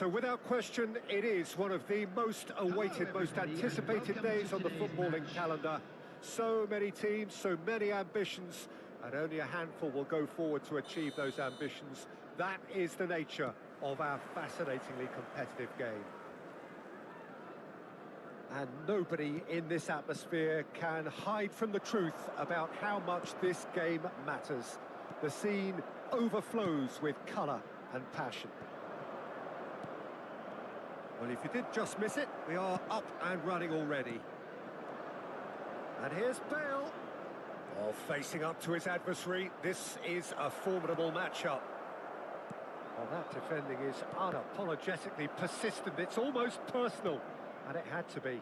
So without question, it is one of the most awaited, most anticipated days on the footballing calendar. So many teams, so many ambitions, and only a handful will go forward to achieve those ambitions. That is the nature of our fascinatingly competitive game. And nobody in this atmosphere can hide from the truth about how much this game matters. The scene overflows with colour and passion. Well, if you did just miss it, we are up and running already. And here's Bale. Well, facing up to his adversary, this is a formidable matchup. Well, that defending is unapologetically persistent. It's almost personal, and it had to be.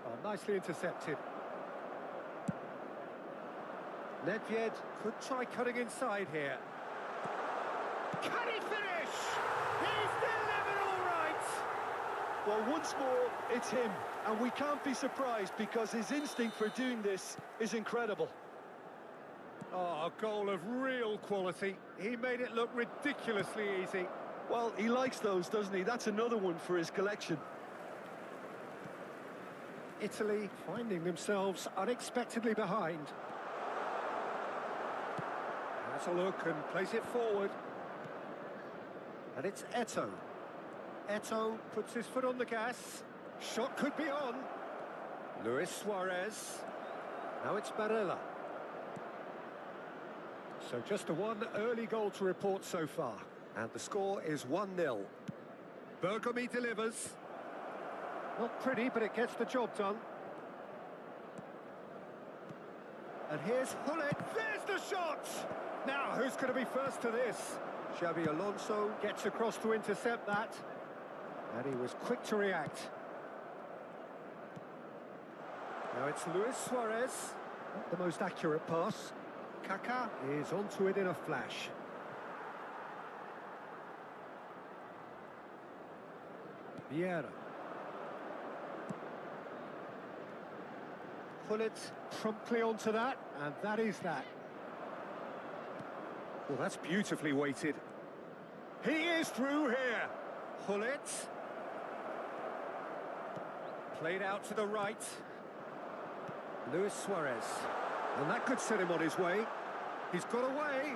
Oh, nicely intercepted. Nedved could try cutting inside here. Can he finish? He's delivered all right! Well, once more, it's him. And we can't be surprised because his instinct for doing this is incredible. Oh, a goal of real quality. He made it look ridiculously easy. Well, he likes those, doesn't he? That's another one for his collection. Italy finding themselves unexpectedly behind. Has a look and plays it forward. And it's Eto'o. Eto'o puts his foot on the gas. Shot could be on. Luis Suarez. Now it's Barella. So just a one early goal to report so far. And the score is 1-0. Bergomi delivers. Not pretty, but it gets the job done. And here's Hullet. There's the shot! Now, who's going to be first to this? Xabi Alonso gets across to intercept that. And he was quick to react. Now it's Luis Suarez. Not the most accurate pass. Kaká is onto it in a flash. Vieira. Hullet promptly onto that, and that is that. Well, that's beautifully weighted. He is through here. Hullet. Played out to the right. Luis Suarez. And that could set him on his way. He's got away.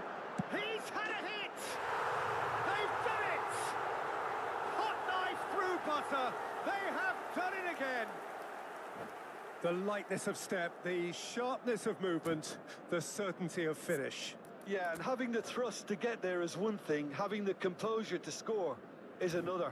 He's had a hit! They've done it! Hot knife through butter. They have done it again. The lightness of step, the sharpness of movement, the certainty of finish. Yeah, and having the thrust to get there is one thing, having the composure to score is another.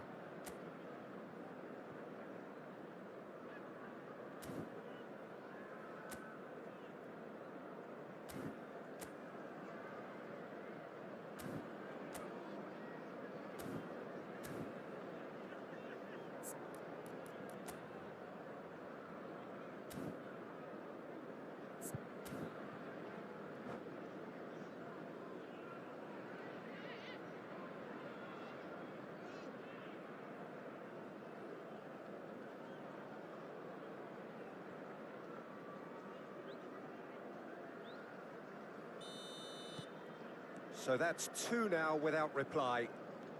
So that's two now without reply.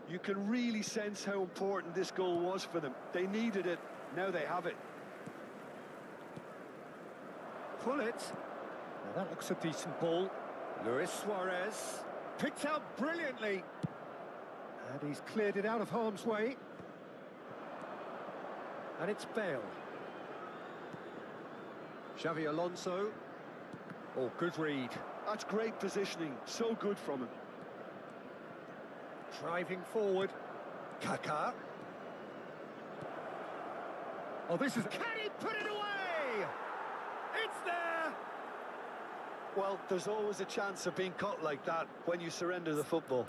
You can really sense how important this goal was for them. They needed it, now they have it. Pull it. Now that looks a decent ball. Luis Suarez picked out brilliantly. And he's cleared it out of harm's way. And it's Bale. Xabi Alonso. Oh, good read. That's great positioning, so good from him. Driving forward. Kaká. Oh, this is... Can he put it away? It's there! Well, there's always a chance of being caught like that when you surrender the football.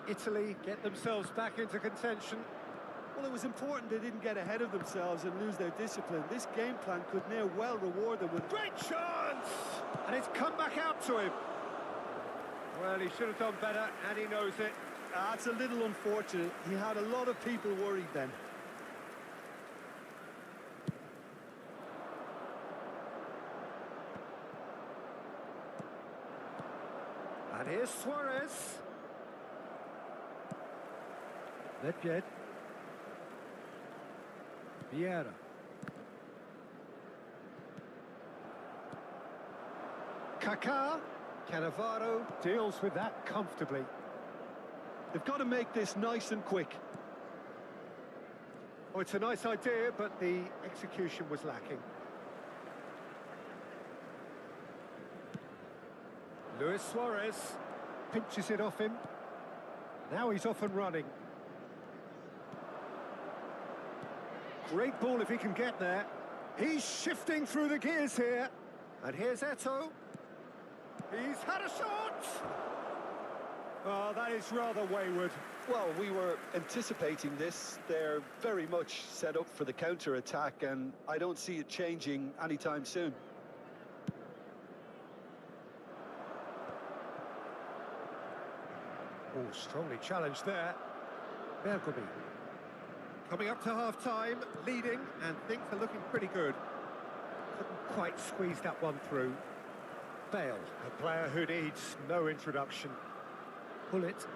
Italy get themselves back into contention. Well, it was important they didn't get ahead of themselves and lose their discipline. This game plan could now well reward them with... Great chance! And it's come back out to him. Well, he should have done better, and he knows it. That's a little unfortunate. He had a lot of people worried then. And here's Suarez. Nedved. Vieira. Kaká. Cannavaro deals with that comfortably. They've got to make this nice and quick. Oh, it's a nice idea, but the execution was lacking. Luis Suarez pinches it off him. Now he's off and running. Great ball if he can get there. He's shifting through the gears here. And here's Eto'o. He's had a shot! Oh, that is rather wayward. Well, we were anticipating this. They're very much set up for the counter-attack, and I don't see it changing anytime soon. Oh, strongly challenged there. Bergomi. Coming up to half-time, leading, and things are looking pretty good. Couldn't quite squeeze that one through. Bale, a player who needs no introduction. Pull it.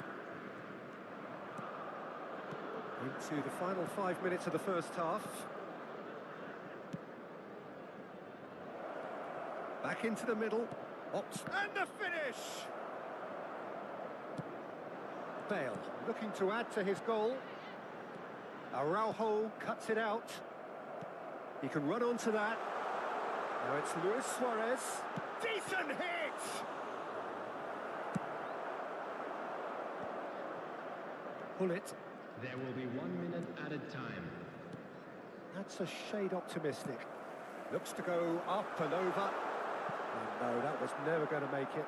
Into the final 5 minutes of the first half. Back into the middle. Opts. And the finish! Bale looking to add to his goal. Araujo cuts it out. He can run onto that. Now it's Luis Suarez. Decent hit! Pull it. There will be 1 minute added time. That's a shade optimistic. Looks to go up and over. And no, that was never going to make it.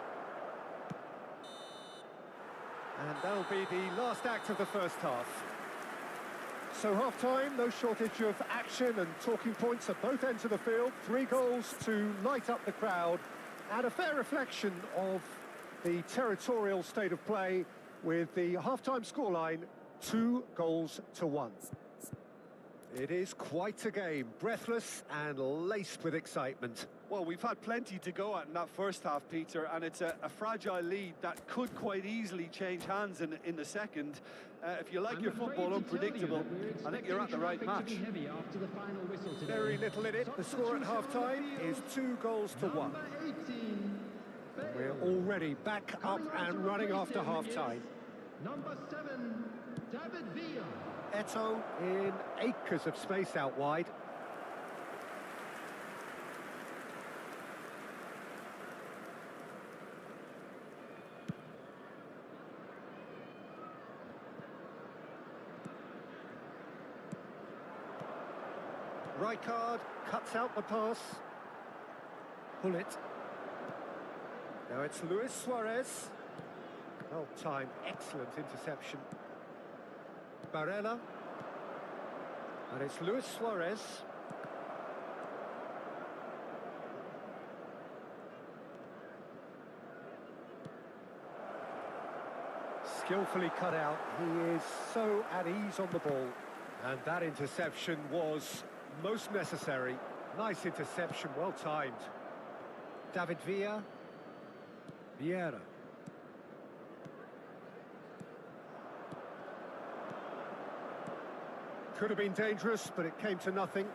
And that'll be the last act of the first half. So half-time, no shortage of action and talking points at both ends of the field. 3 goals to light up the crowd. And a fair reflection of the territorial state of play with the half-time scoreline 2-1. It is quite a game, breathless and laced with excitement. Well, we've had plenty to go at in that first half, Peter, and it's a fragile lead that could quite easily change hands in the second. If you like your football unpredictable, I think you're at the right match. Very little in it. The score at half-time is 2-1. We're already back up and running after half-time. Number 7, David Villa. Eto'o in acres of space out wide. Rijkaard cuts out the pass. Pull it. Now it's Luis Suarez. Well timed, excellent interception. Barella. And it's Luis Suarez. Skillfully cut out. He is so at ease on the ball. And that interception was most necessary. Nice interception, well timed. David Villa. Vieira. Could have been dangerous, but it came to nothing.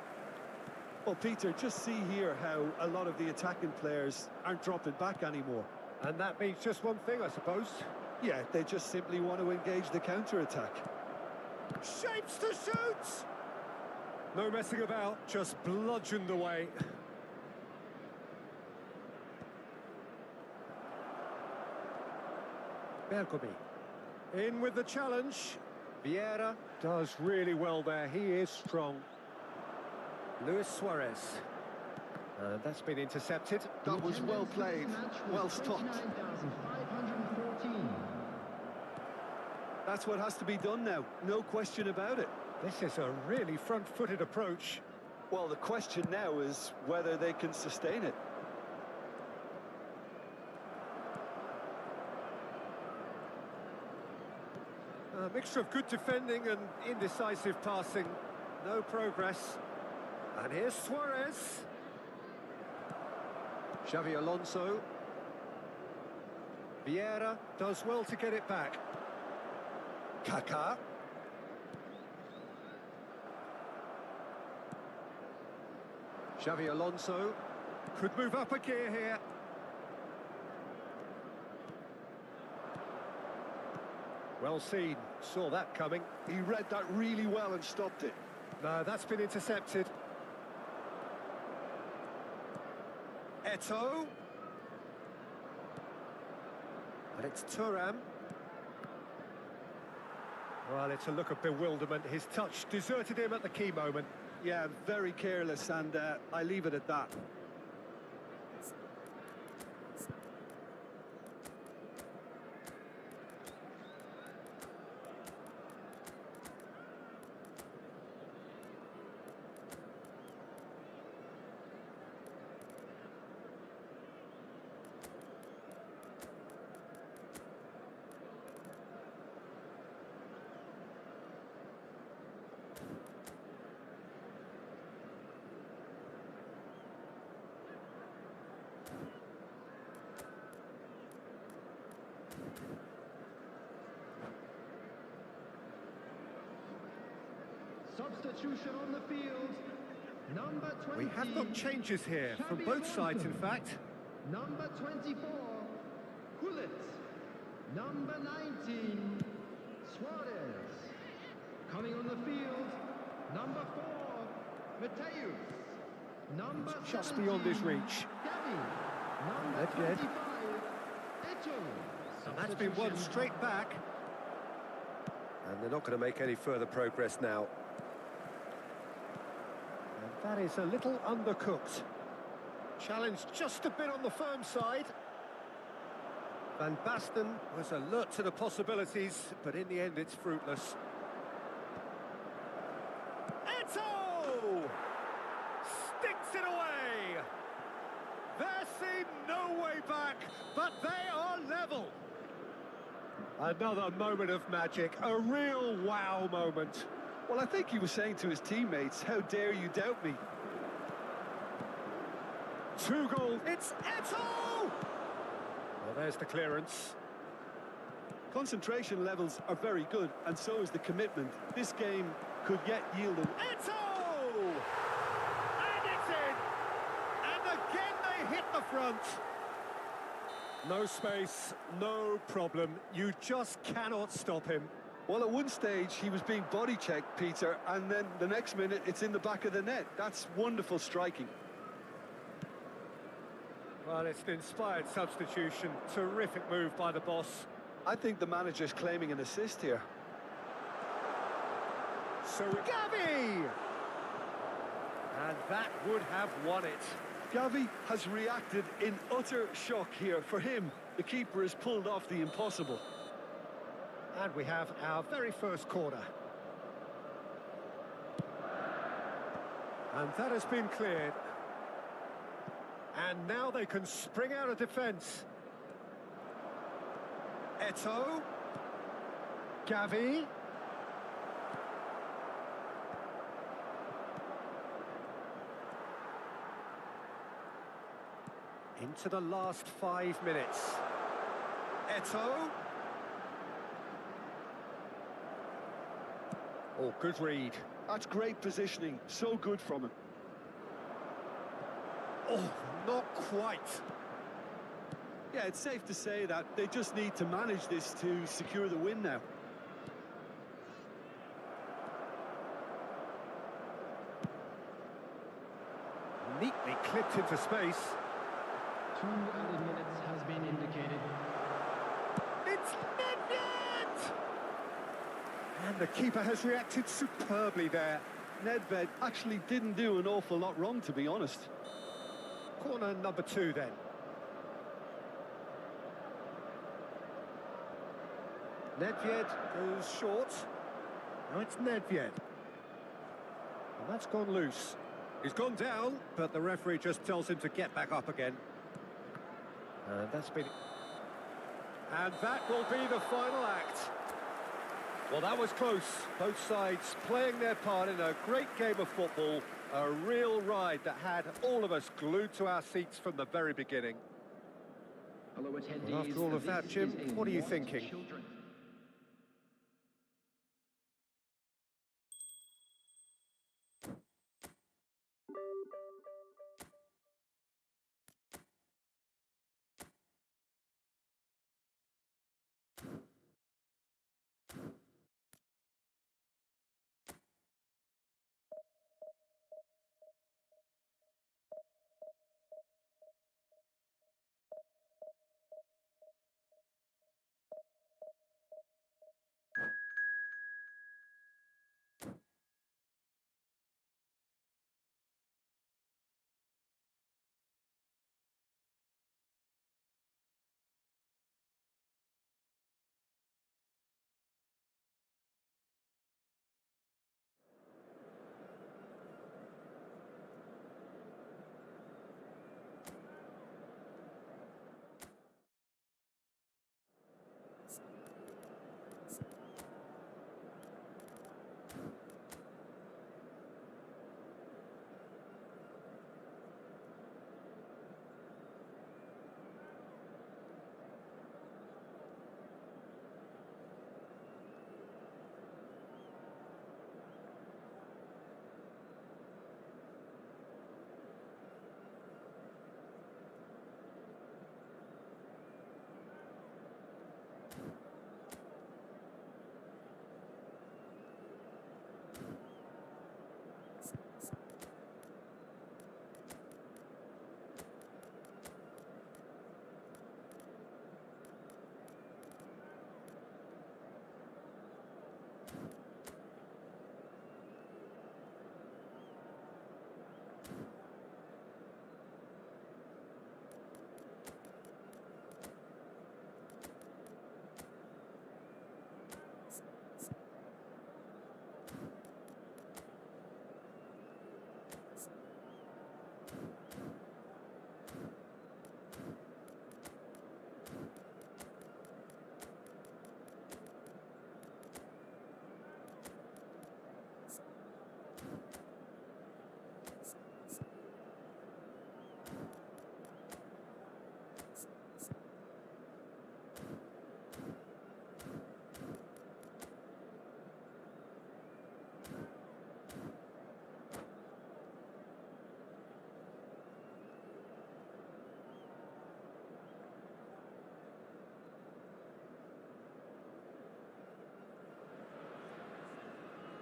Well, Peter, just see here how a lot of the attacking players aren't dropping back anymore. And that means just one thing, I suppose. Yeah, they just simply want to engage the counter-attack. Shapes to shoot! No messing about, just bludgeoned away. Bergomi. In with the challenge. Vieira does really well there. He is strong. Luis Suarez. And that's been intercepted. That was well played, well stopped. That's what has to be done now, no question about it. This is a really front-footed approach. Well, the question now is whether they can sustain it. A mixture of good defending and indecisive passing. No progress. And here's Suarez. Xavi Alonso. Vieira does well to get it back. Kaká. Xavi Alonso could move up a gear here. Well seen, saw that coming. He read that really well and stopped it. No, that's been intercepted. Eto'o. And it's Thuram. Well, it's a look of bewilderment. His touch deserted him at the key moment. Yeah, very careless, and I leave it at that. Substitution on the field. Number 20. We have got changes here from both sides, in fact. Number 24, Hullet. Number 19, Suarez. Coming on the field, number 4, Mateus. Number It's just beyond his 17, reach. Gavi. Number Nedved. 25, Eto. And that's been won straight back. And they're not going to make any further progress now. And that is a little undercooked. Challenge just a bit on the firm side. Van Basten was alert to the possibilities, but in the end it's fruitless. Eto! Sticks it away! There seemed no way back, but they are level. Another moment of magic, a real wow moment. Well, I think he was saying to his teammates, how dare you doubt me? 2 goals, it's Eto! Well, there's the clearance. Concentration levels are very good, and so is the commitment. This game could yet yield an... Eto! And it's in! And again they hit the front. No space, no problem. You just cannot stop him. Well, at one stage, he was being body-checked, Peter, and then the next minute, it's in the back of the net. That's wonderful striking. Well, it's an inspired substitution. Terrific move by the boss. I think the manager's claiming an assist here. So Gavi! And that would have won it. Gavi has reacted in utter shock here. For him, the keeper has pulled off the impossible. And we have our very first corner. And that has been cleared. And now they can spring out of defence. Eto. Gavi. Into the last 5 minutes. Eto. Oh, good read. That's great positioning. So good from him. Oh, not quite. Yeah, it's safe to say that they just need to manage this to secure the win now. Neatly clipped into space. 2 added minutes has been indicated. It's Nedved! And the keeper has reacted superbly there. Nedved actually didn't do an awful lot wrong, to be honest. Corner number 2 then. Nedved goes short. Now it's Nedved. And that's gone loose. He's gone down, but the referee just tells him to get back up again. And that's been... And that will be the final act. Well, that was close. Both sides playing their part in a great game of football. A real ride that had all of us glued to our seats from the very beginning. Hello, attendees. Well, after all of that, Jim, This is a what are you Watch thinking? Children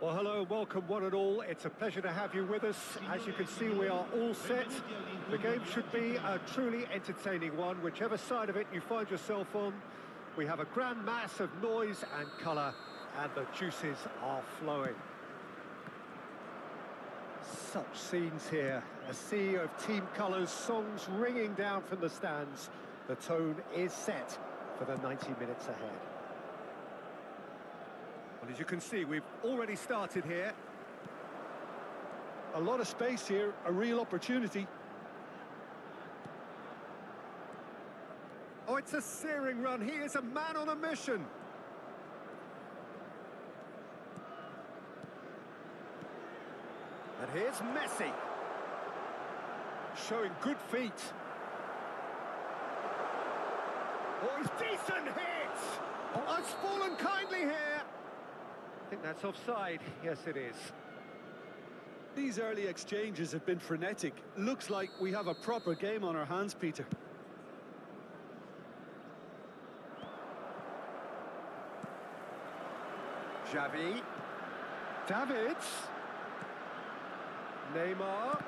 Well, hello and welcome one and all. It's a pleasure to have you with us. As you can see, we are all set. The game should be a truly entertaining one, whichever side of it you find yourself on. We have a grand mass of noise and colour, and the juices are flowing. Such scenes here, a sea of team colours, songs ringing down from the stands. The tone is set for the 90 minutes ahead. Well, as you can see, we've already started here. A lot of space here, a real opportunity. Oh, it's a searing run. He is a man on a mission. And here's Messi. Showing good feet. Oh, he's decent hit! Oh, it's fallen kindly here. I think that's offside. Yes, it is. These early exchanges have been frenetic. Looks like we have a proper game on our hands, Peter. Xavi. Davids. Neymar.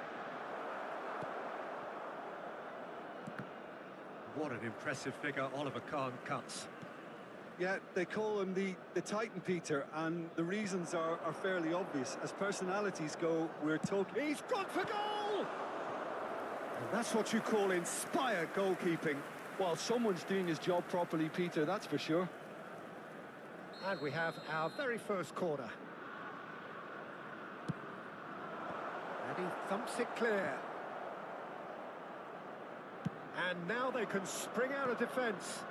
What an impressive figure Oliver Kahn cuts. Yeah, they call him the Titan, Peter, and the reasons are fairly obvious. As personalities go, we're talking... He's gone for goal! And that's what you call inspired goalkeeping. Well, someone's doing his job properly, Peter, that's for sure. And we have our very first corner. And he thumps it clear. And now they can spring out of defence.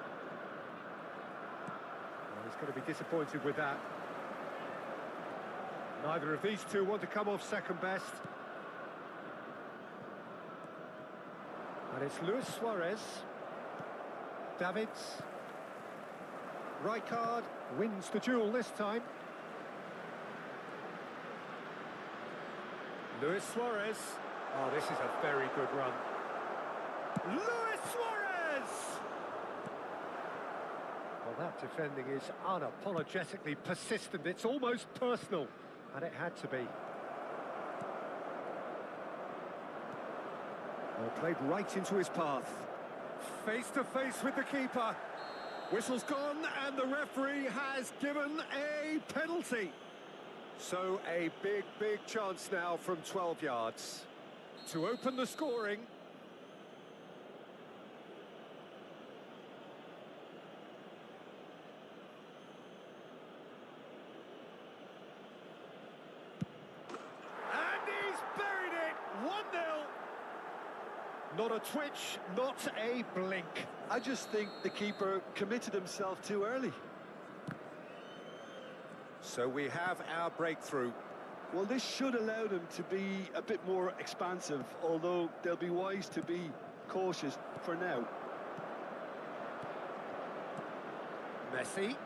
Well, he's going to be disappointed with that. Neither of these two want to come off second best. And it's Luis Suarez. Davids. Rijkaard wins the duel this time. Luis Suarez. Oh, this is a very good run. Luis Suarez! Well, that defending is unapologetically persistent. It's almost personal, and it had to be. Well, played right into his path. Face to face with the keeper. Whistle's gone, and the referee has given a penalty. So a big, big chance now from 12 yards to open the scoring. And he's buried it, 1-0. Not a twitch, not a blink. I just think the keeper committed himself too early. So we have our breakthrough. Well, this should allow them to be a bit more expansive, although they'll be wise to be cautious for now. Messi.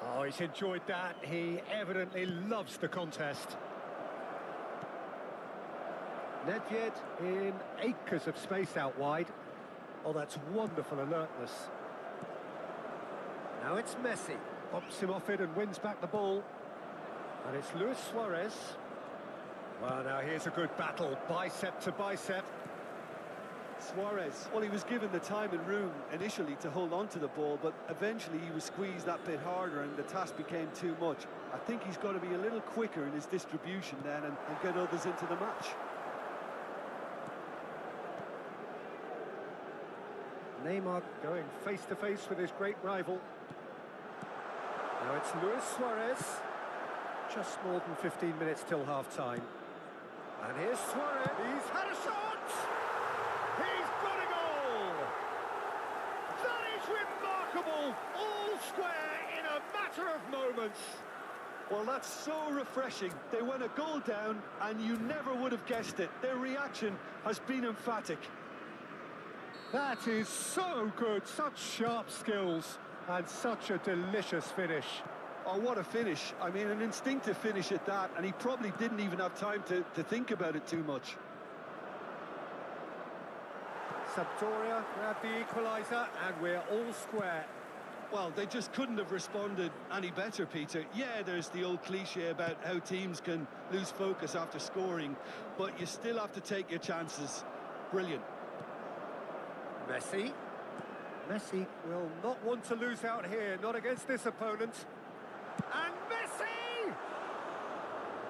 Oh, he's enjoyed that. He evidently loves the contest. Nedved in acres of space out wide. Oh, that's wonderful alertness. Now it's Messi. Bumps him off it and wins back the ball. And it's Luis Suarez. Well, now here's a good battle, bicep to bicep. Suarez, well, he was given the time and room initially to hold on to the ball, but eventually he was squeezed that bit harder and the task became too much. I think he's got to be a little quicker in his distribution then and get others into the match. Neymar going face-to-face with his great rival. Now it's Luis Suarez. Just more than 15 minutes till half-time. And here's Suarez. He's had a shot! He's got a goal! That is remarkable! All square in a matter of moments. Well, that's so refreshing. They went a goal down and you never would have guessed it. Their reaction has been emphatic. That is so good, such sharp skills and such a delicious finish. Oh, what a finish. I mean, an instinctive finish at that, and he probably didn't even have time to think about it too much. Sampdoria grab the equaliser, and we're all square. Well, they just couldn't have responded any better, Peter. Yeah, there's the old cliche about how teams can lose focus after scoring, but you still have to take your chances. Brilliant. Messi. Messi will not want to lose out here, not against this opponent. And Messi!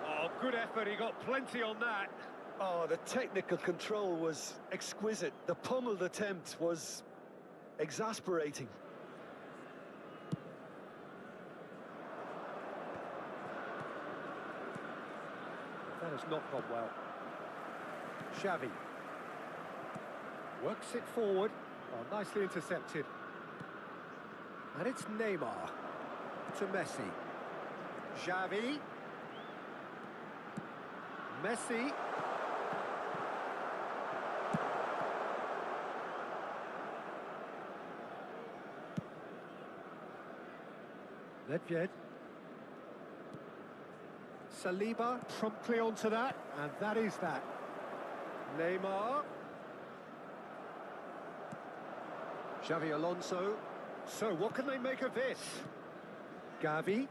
Oh, good effort, he got plenty on that. Oh, the technical control was exquisite. The pummeled attempt was exasperating. That has not gone well. Xavi. Works it forward. Oh, nicely intercepted. And it's Neymar to Messi. Xavi. Messi. Nedved. Saliba promptly onto that, and that is that. Neymar. Xavi Alonso. So what can they make of this? Gavi.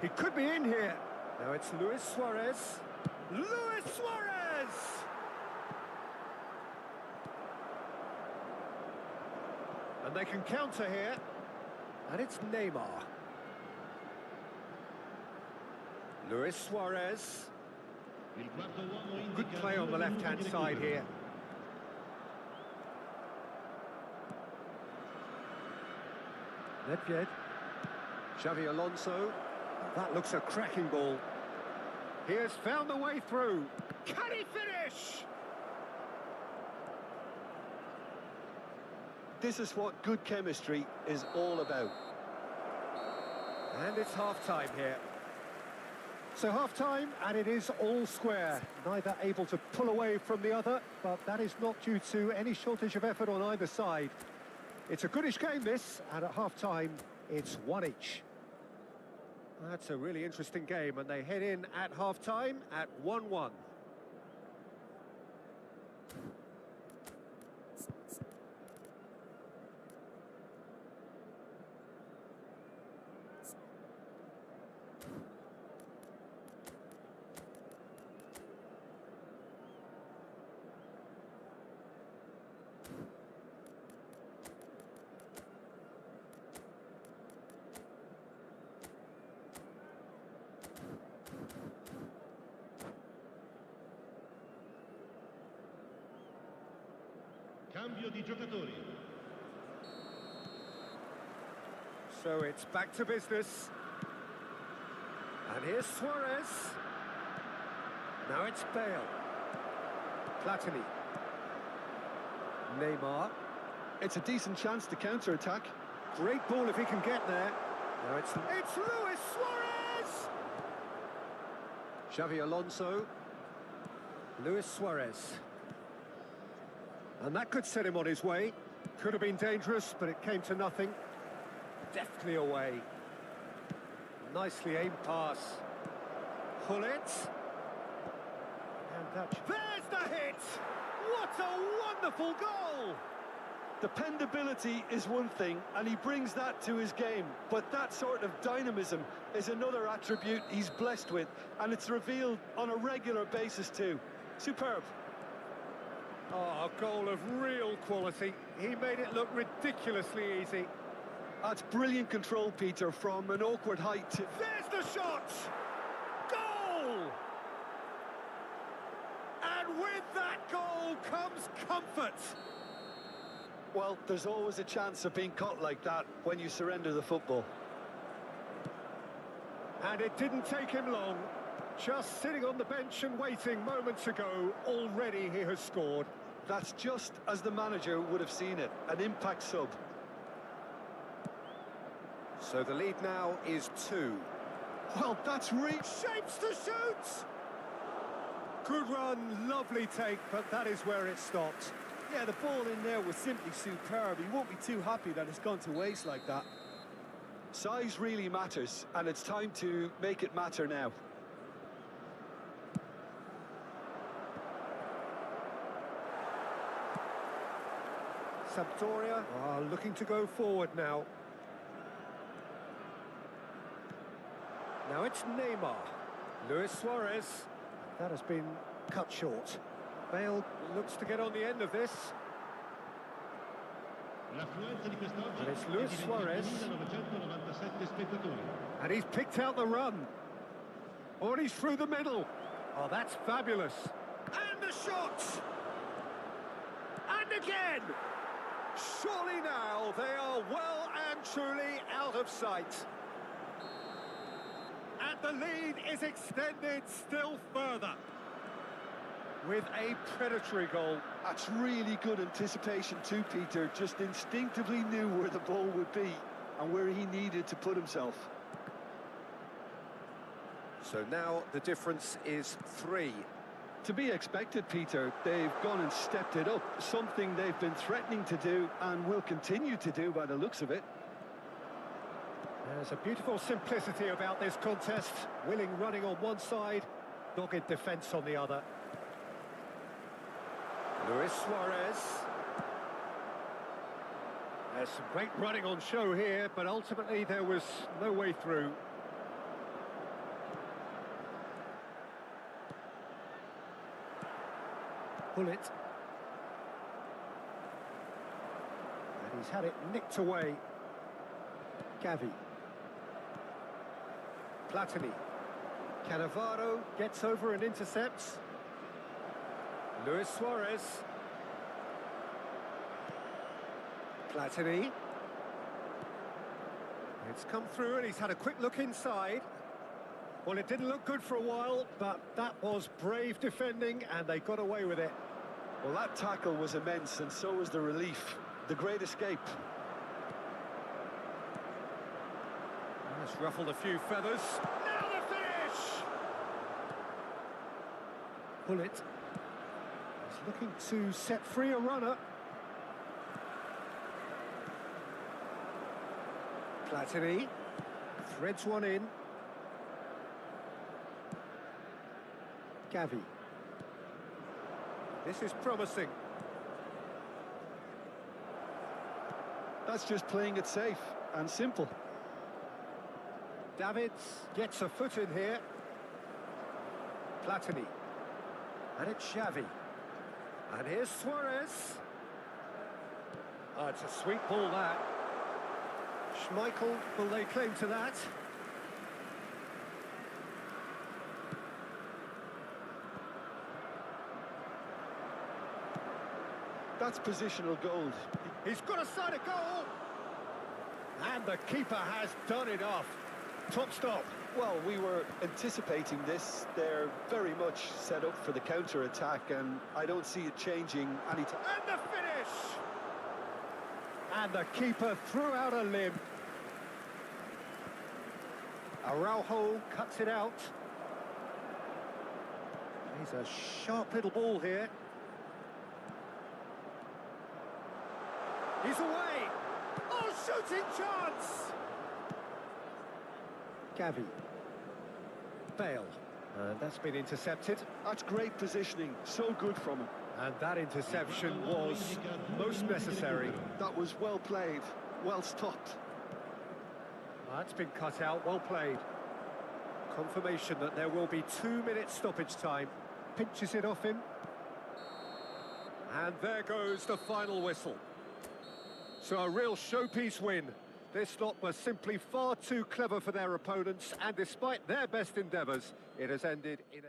He could be in here. Now it's Luis Suarez. Luis Suarez! And they can counter here. And it's Neymar. Luis Suarez. Good play on the left-hand side here. Nedved. Xavi Alonso. That looks a cracking ball. He has found the way through. Can he finish? This is what good chemistry is all about. And it's half-time here. So half-time, and it is all square. Neither able to pull away from the other, but that is not due to any shortage of effort on either side. It's a goodish game, this, and at half-time, it's one each. That's a really interesting game, and they head in at half-time at 1-1. Cambio di giocatori. So it's back to business. And here's Suarez. Now it's Bale. Platini. Neymar. It's a decent chance to counter-attack. Great ball if he can get there. Now it's Luis Suarez! Xavi Alonso. Luis Suarez. And that could set him on his way. Could have been dangerous, but it came to nothing. Deftly away. Nicely aimed pass. Pull it. And that... There's the hit! What a wonderful goal! Dependability is one thing, and he brings that to his game. But that sort of dynamism is another attribute he's blessed with, and it's revealed on a regular basis too. Superb. Oh, a goal of real quality. He made it look ridiculously easy. That's brilliant control, Peter, from an awkward height to... There's the shot! Goal! And with that goal comes comfort. Well, there's always a chance of being caught like that when you surrender the football. And it didn't take him long. Just sitting on the bench and waiting moments ago, already he has scored. That's just as the manager would have seen it, an impact sub. So the lead now is 2. Well, that's really... Shapes to shoot! Good run, lovely take, but that is where it stopped. Yeah, the ball in there was simply superb. He won't be too happy that it's gone to waste like that. Size really matters, and it's time to make it matter now. Sampdoria are looking to go forward now. Now it's Neymar. Luis Suarez. That has been cut short. Bale looks to get on the end of this. And it's Luis Suarez. And he's picked out the run. Oh, and he's through the middle. Oh, that's fabulous. And the shot! And again! Surely now they are well and truly out of sight. And the lead is extended still further with a predatory goal. That's really good anticipation too, Peter. Just instinctively knew where the ball would be and where he needed to put himself. So now the difference is 3. To be expected, Peter. They've gone and stepped it up, something they've been threatening to do and will continue to do by the looks of it. There's a beautiful simplicity about this contest. Willing running on one side, dogged defence on the other. Luis Suarez. There's some great running on show here, but ultimately there was no way through. Pull it. And he's had it nicked away. Gavi. Platini. Cannavaro gets over and intercepts. Luis Suarez. Platini. It's come through and he's had a quick look inside. Well, it didn't look good for a while, but that was brave defending and they got away with it. Well, that tackle was immense, and so was the relief. The great escape. That's ruffled a few feathers. Now the finish! Pull it. He's looking to set free a runner. Platini threads one in. Gavi. This is promising. That's just playing it safe and simple. Davids gets a foot in here. Platini. And it's Xavi. And here's Suarez. Oh, it's a sweet ball, that. Schmeichel will lay claim to that. That's positional gold. He's got a side of goal. And the keeper has done it off. Top stop. Well, we were anticipating this. They're very much set up for the counter-attack, and I don't see it changing anytime. And the finish! And the keeper threw out a limb. Araujo cuts it out. He's a sharp little ball here. He's away! Oh, shooting chance! Gavi. Bale. And that's been intercepted. That's great positioning. So good from him. And that interception was most necessary. That was well played, well stopped. That's been cut out, well played. Confirmation that there will be 2 minutes stoppage time. Pinches it off him. And there goes the final whistle. So a real showpiece win. This lot was simply far too clever for their opponents, and despite their best endeavours, it has ended in a...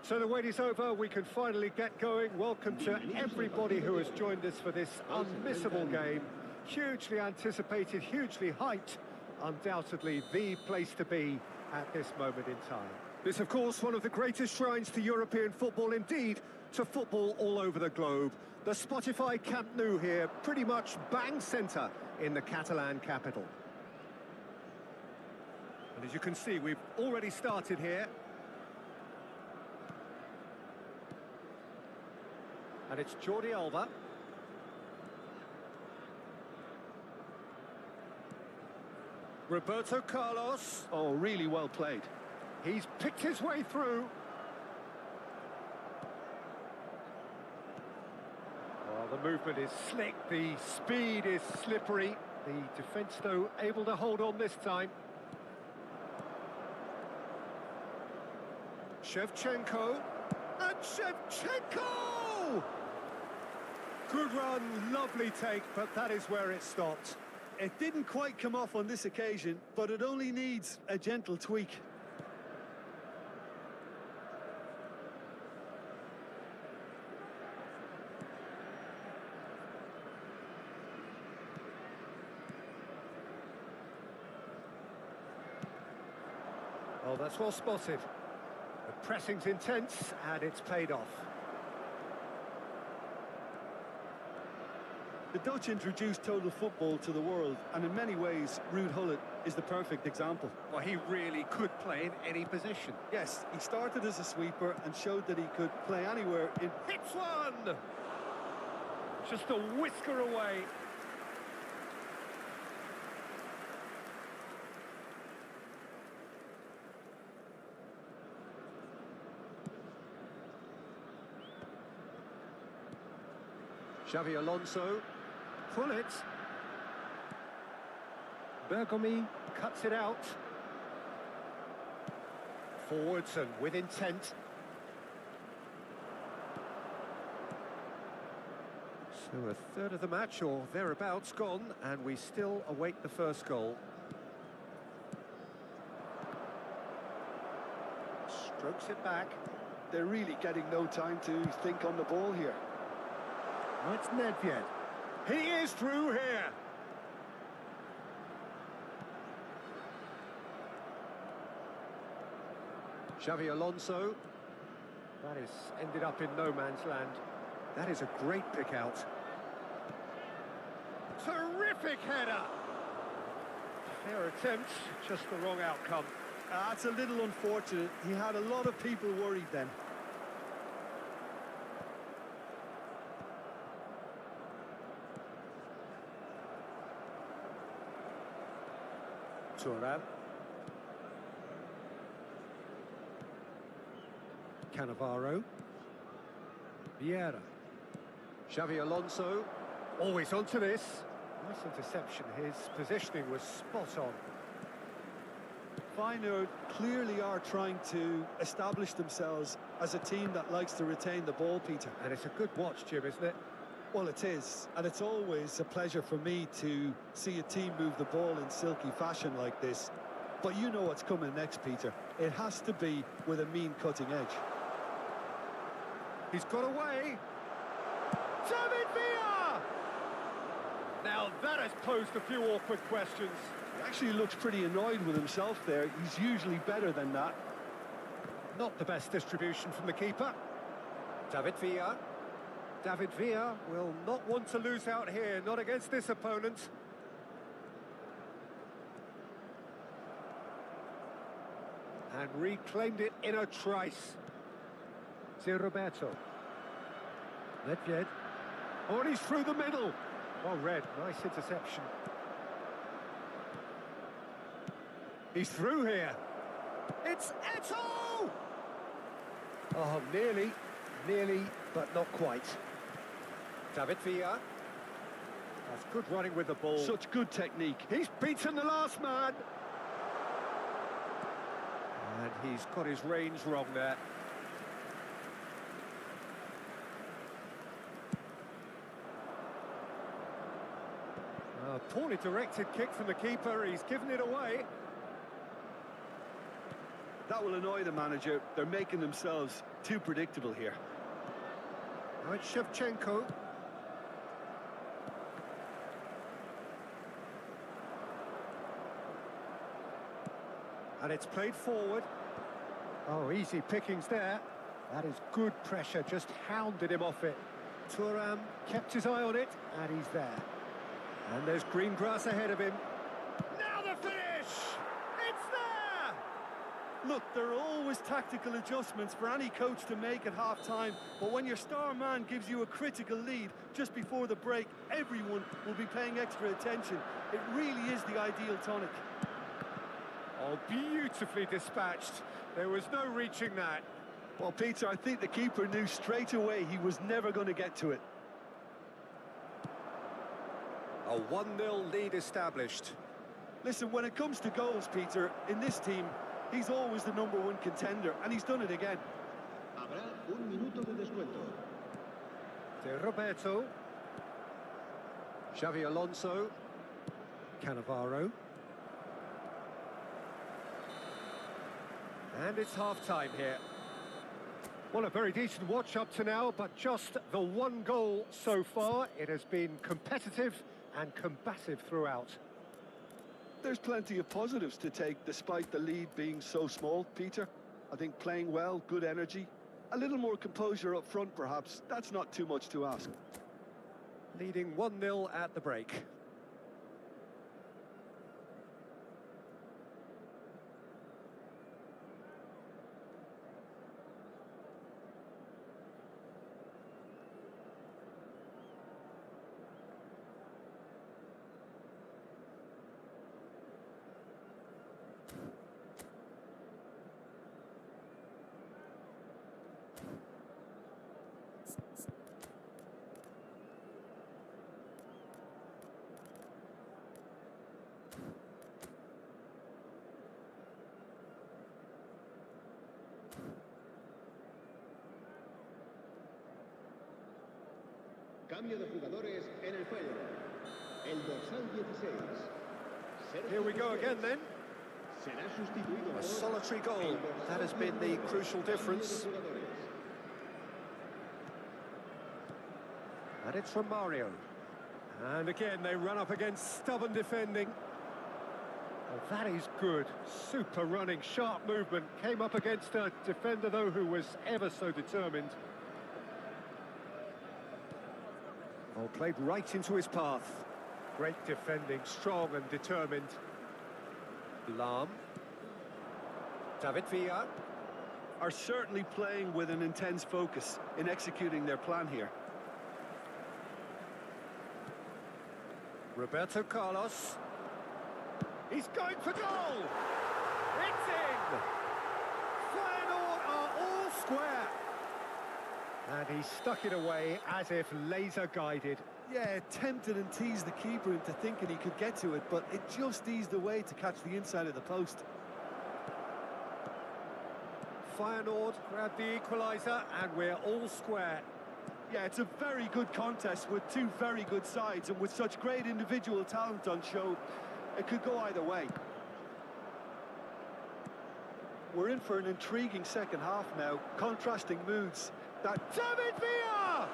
So the wait is over, we can finally get going. Welcome to everybody who has joined us for this unmissable game. Hugely anticipated, hugely hyped. Undoubtedly the place to be at this moment in time. This, of course, one of the greatest shrines to European football, indeed, to football all over the globe. The Spotify Camp Nou here, pretty much bang centre in the Catalan capital. And as you can see, we've already started here. And it's Jordi Alba. Roberto Carlos. Oh, really well played. He's picked his way through. Oh, the movement is slick, the speed is slippery. The defence, though, able to hold on this time. Shevchenko. And Shevchenko! Good run, lovely take, but that is where it stopped. It didn't quite come off on this occasion, but it only needs a gentle tweak. Oh, that's well spotted. The pressing's intense, and it's paid off. The Dutch introduced total football to the world, and in many ways, Ruud Gullit is the perfect example. Well, he really could play in any position. Yes, he started as a sweeper and showed that he could play anywhere in... Hits one! Just a whisker away. Xavi Alonso. Pullet. Bergomi cuts it out. Forwards and with intent. So a third of the match or thereabouts gone, and we still await the first goal. Strokes it back. They're really getting no time to think on the ball here. That's Nedved. He is through here. Xavi Alonso. That is ended up in no man's land. That is a great pick out. Terrific header. Fair attempt, just the wrong outcome. That's a little unfortunate. He had a lot of people worried then. Suarez. Cannavaro. Vieira. Xavi Alonso. Always onto this. Nice interception. His positioning was spot on. Feyenoord clearly are trying to establish themselves as a team that likes to retain the ball, Peter. And it's a good watch, Jim, isn't it? Well, it is, and it's always a pleasure for me to see a team move the ball in silky fashion like this. But you know what's coming next, Peter. It has to be with a mean cutting edge. He's got away. David Villa! Now that has posed a few awkward questions. He actually looks pretty annoyed with himself there. He's usually better than that. Not the best distribution from the keeper. David Villa. David Villa will not want to lose out here, not against this opponent. And reclaimed it in a trice. Zé Roberto. Nedved. Oh, and he's through the middle. Well read, nice interception. He's through here. It's Eto'o! Oh, nearly, but not quite. David Villa. That's good running with the ball. Such good technique. He's beaten the last man. And he's got his range wrong there. A poorly directed kick from the keeper. He's given it away. That will annoy the manager. They're making themselves too predictable here. Now it's Shevchenko. And it's played forward. Oh, easy pickings there. That is good pressure, just hounded him off it. Thuram kept his eye on it, and he's there. And there's green grass ahead of him. Now the finish! It's there! Look, there are always tactical adjustments for any coach to make at half-time, but when your star man gives you a critical lead just before the break, everyone will be paying extra attention. It really is the ideal tonic. Oh, beautifully dispatched. There was no reaching that. Well, Peter, I think the keeper knew straight away he was never going to get to it. A 1-0 lead established. Listen, when it comes to goals, Peter, in this team, he's always the #1 contender, and he's done it again. Habrá un minuto de descuento. De Roberto. Xavi Alonso. Cannavaro. And it's half-time here. Well, a very decent watch up to now, but just the one goal so far. It has been competitive and combative throughout. There's plenty of positives to take despite the lead being so small, Peter. I think playing well, good energy, a little more composure up front perhaps. That's not too much to ask. Leading 1-0 at the break. Cambio de jugadores en el juego. El dorsal 16. Here we go again then. Será sustituido A por solitary goal. That has been the crucial difference. And it's from Mario. And again, they run up against stubborn defending. Well, that is good. Super running, sharp movement. Came up against a defender, though, who was ever so determined. Oh, played right into his path. Great defending, strong and determined. Lahm. David Villa. Are certainly playing with an intense focus in executing their plan here. Roberto Carlos. He's going for goal! It's in! Feyenoord are all square. And he stuck it away as if laser-guided. Yeah, tempted and teased the keeper into thinking he could get to it, but it just eased away to catch the inside of the post. Feyenoord grabbed the equaliser, and we're all square. Yeah, it's a very good contest with two very good sides, and with such great individual talent on show, it could go either way. We're in for an intriguing second half now, contrasting moods. That David Villa!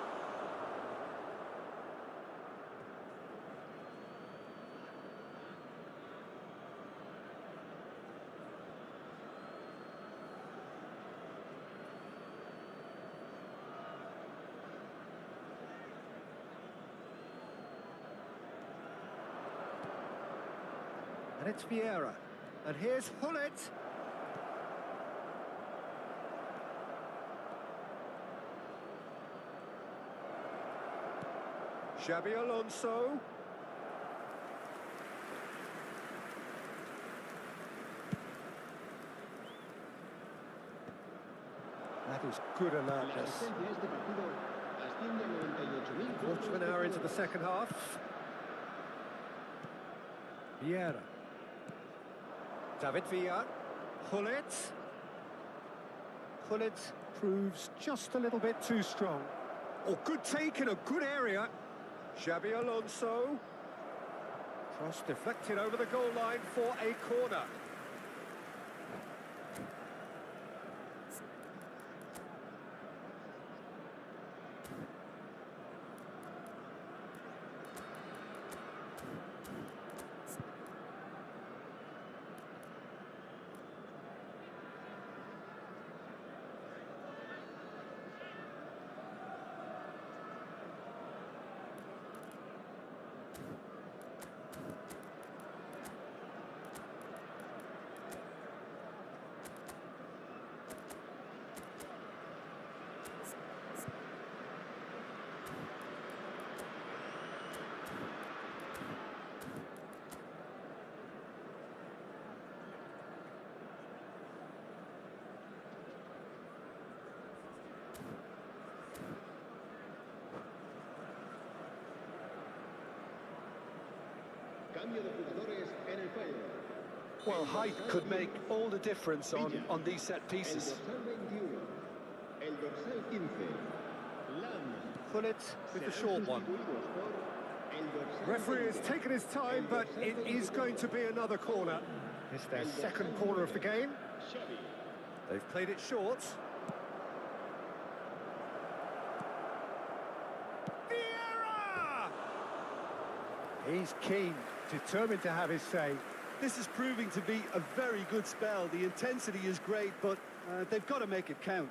And it's Vieira. And here's Hullet. Xabi Alonso. That is good La alertness. asistencia a este partido asciende a 98.000. Quarter of an hour into the second half. Vieira. David Villa. Hullet. Hullet proves just a little bit too strong. Oh, good take in a good area. Xabi Alonso. Cross deflected over the goal line for a corner. Cambio de jugadores en el juego. Well, height could make all the difference on these set El pieces. dorsal 21. El dorsal 15. Lam. Gullit with the Serán short one. sustituidos por el dorsal Referee has 20. taken his time, but it is going to be another corner. It's their second corner of the game. Xavi. They've played it short. Vieira! He's keen, determined to have his say. This is proving to be a very good spell. The intensity is great, but they've got to make it count.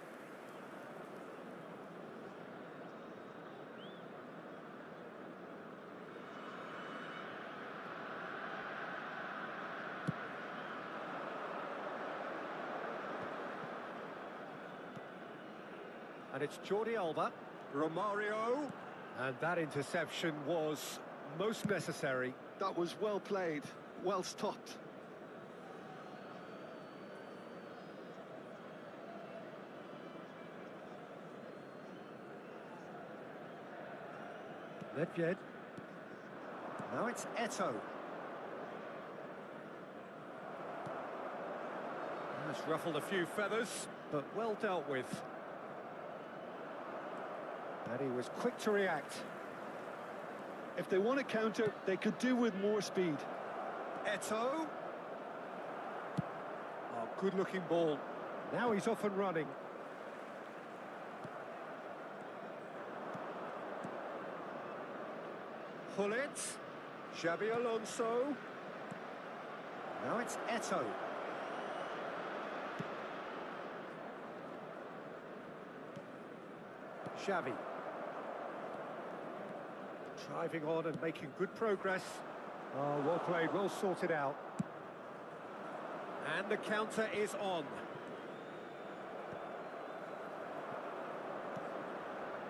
And it's Jordi Alba. Romario. And that interception was most necessary. That was well played, well stopped. Nedved. Now it's Eto'o. That's ruffled a few feathers, but well dealt with. And he was quick to react. If they want to counter, they could do with more speed. Eto'o. Oh, good-looking ball. Now he's off and running. Gullit. Xabi Alonso. Now it's Eto'o. Xavi. Driving on and making good progress. Oh, well played, well sorted out. And the counter is on.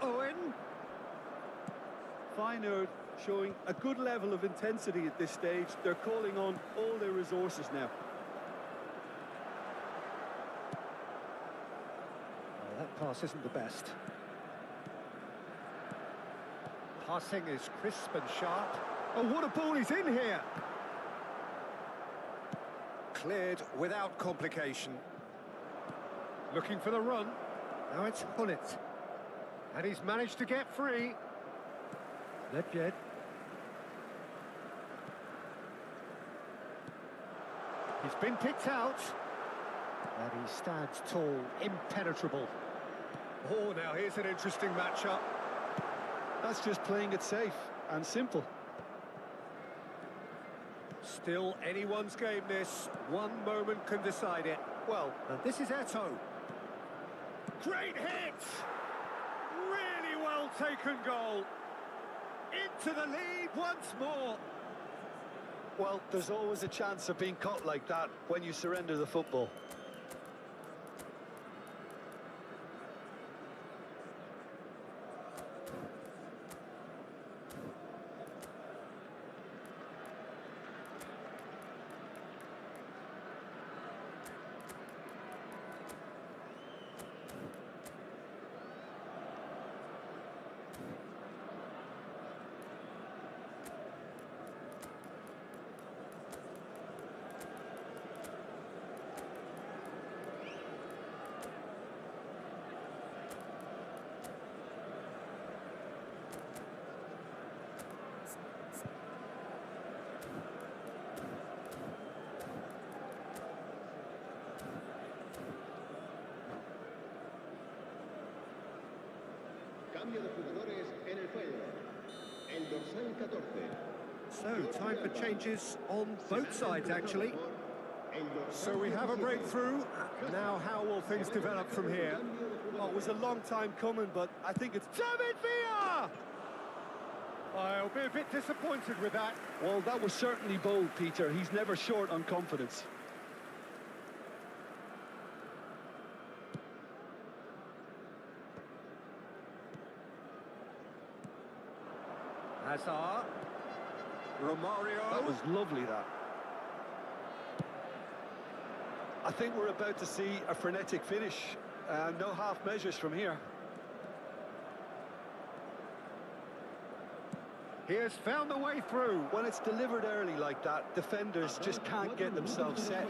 Owen. Feyenoord showing a good level of intensity at this stage. They're calling on all their resources now. Oh, that pass isn't the best. Passing is crisp and sharp. Oh, what a ball he's in here! Cleared without complication. Looking for the run. Now it's Gullit. And he's managed to get free. Nedved. He's been picked out. And he stands tall, impenetrable. Oh, now here's an interesting matchup. That's just playing it safe and simple. Still anyone's game this. One moment can decide it. Well, and this is Eto'o. Great hit! Really well taken goal. Into the lead once more. Well, there's always a chance of being caught like that when you surrender the football. Cambio de jugadores en el juego. El dorsal 14. So, time for changes on both sides, actually. So we have a breakthrough. Now, how will things develop from here? Oh, it was a long time coming, but I think it's... David Villa! I'll be a bit disappointed with that. Well, that was certainly bold, Peter. He's never short on confidence. Hazard. Romario. That was lovely, that. I think we're about to see a frenetic finish. No half measures from here. He has found the way through. When it's delivered early like that, defenders just can't get themselves set.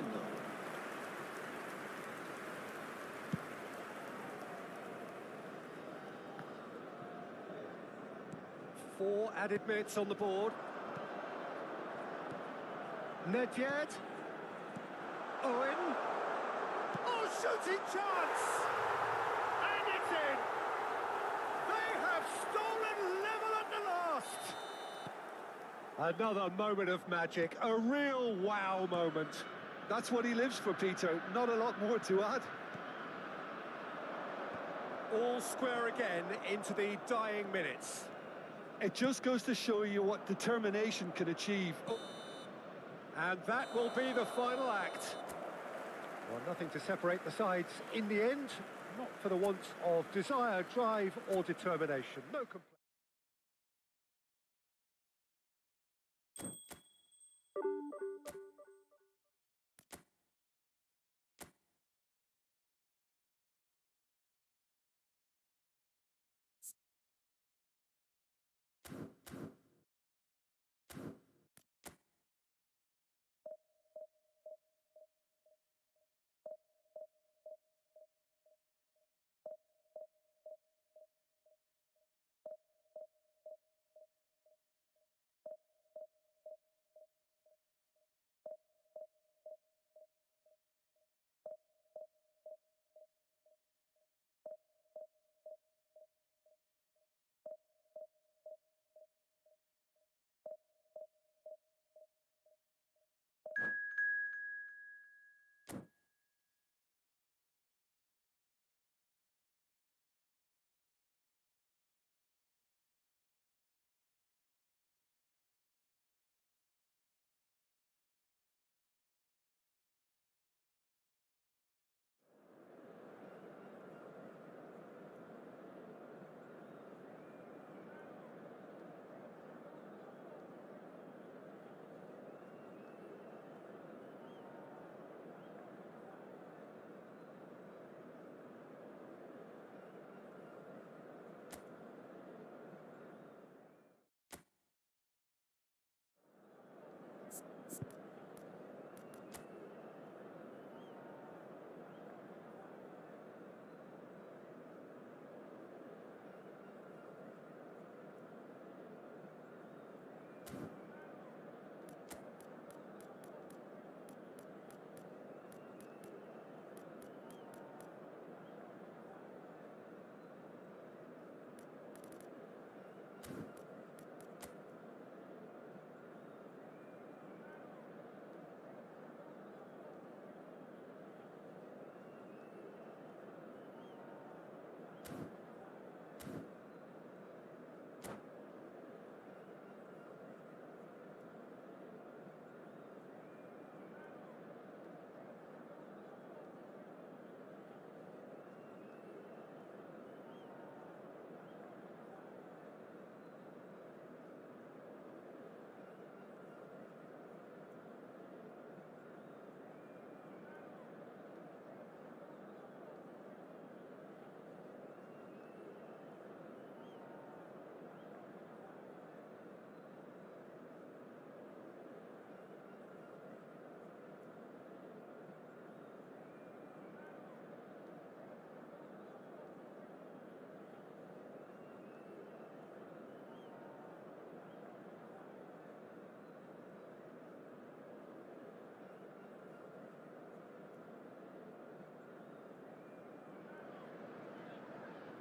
4 added minutes on the board. Nedved. Owen. Oh, shooting chance! And it's in! They have stolen level at the last! Another moment of magic, a real wow moment. That's what he lives for, Peter. Not a lot more to add. All square again into the dying minutes. It just goes to show you what determination can achieve. And that will be the final act. Well, nothing to separate the sides in the end, not for the want of desire, drive or determination. No complaint.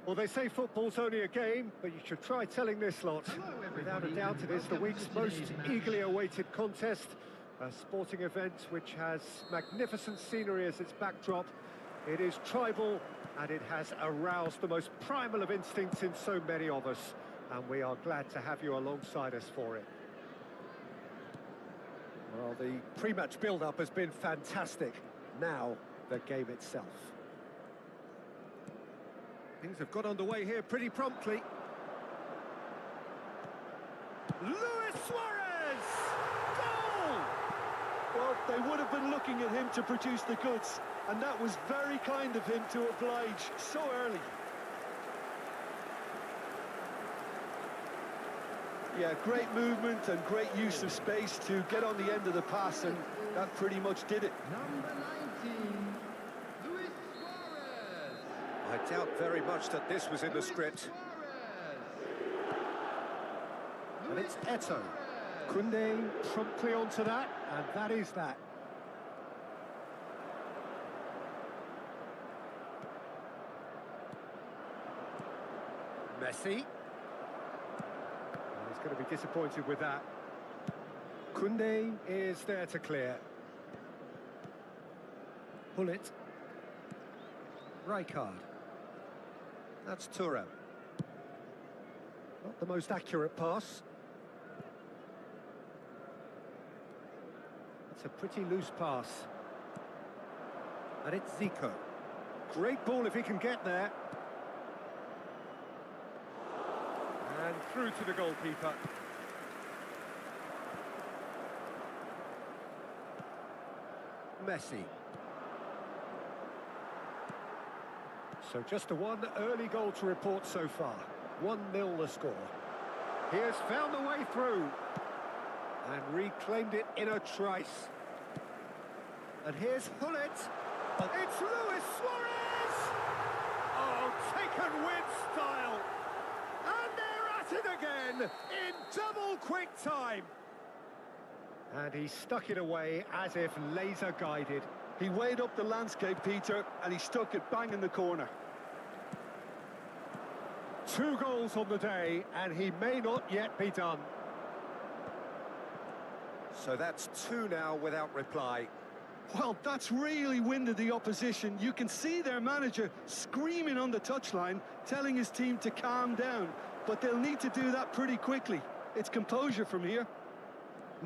Well, they say football's only a game, but you should try telling this lot. Without a doubt, it is the week's most eagerly awaited contest. A sporting event which has magnificent scenery as its backdrop. It is tribal, and it has aroused the most primal of instincts in so many of us. And we are glad to have you alongside us for it. Well, the pre-match build-up has been fantastic. Now, the game itself. Things have got underway here pretty promptly. Luis Suarez! Goal! Well, they would have been looking at him to produce the goods, and that was very kind of him to oblige so early. Yeah, great movement and great use of space to get on the end of the pass, and that pretty much did it. Number 19, Suarez. I doubt very much that this was in the script. And it's Eto. Koundé promptly onto that, and that is that. Messi. He's going to be disappointed with that. Koundé is there to clear. Hullet. Rijkaard. That's Thuram. Not the most accurate pass. It's a pretty loose pass. And it's Zico. Great ball if he can get there. And through to the goalkeeper. Messi. So just a one early goal to report so far. 1-0 the score. He has found the way through and reclaimed it in a trice. And here's Hullet. It's Luis Suarez! Oh, taken with style. And they're at it again in double quick time. And he stuck it away as if laser guided. He weighed up the landscape, Peter, and he stuck it bang in the corner. 2 goals on the day, and he may not yet be done. So that's 2 now without reply. Well, that's really winded the opposition. You can see their manager screaming on the touchline, telling his team to calm down. But they'll need to do that pretty quickly. It's composure from here.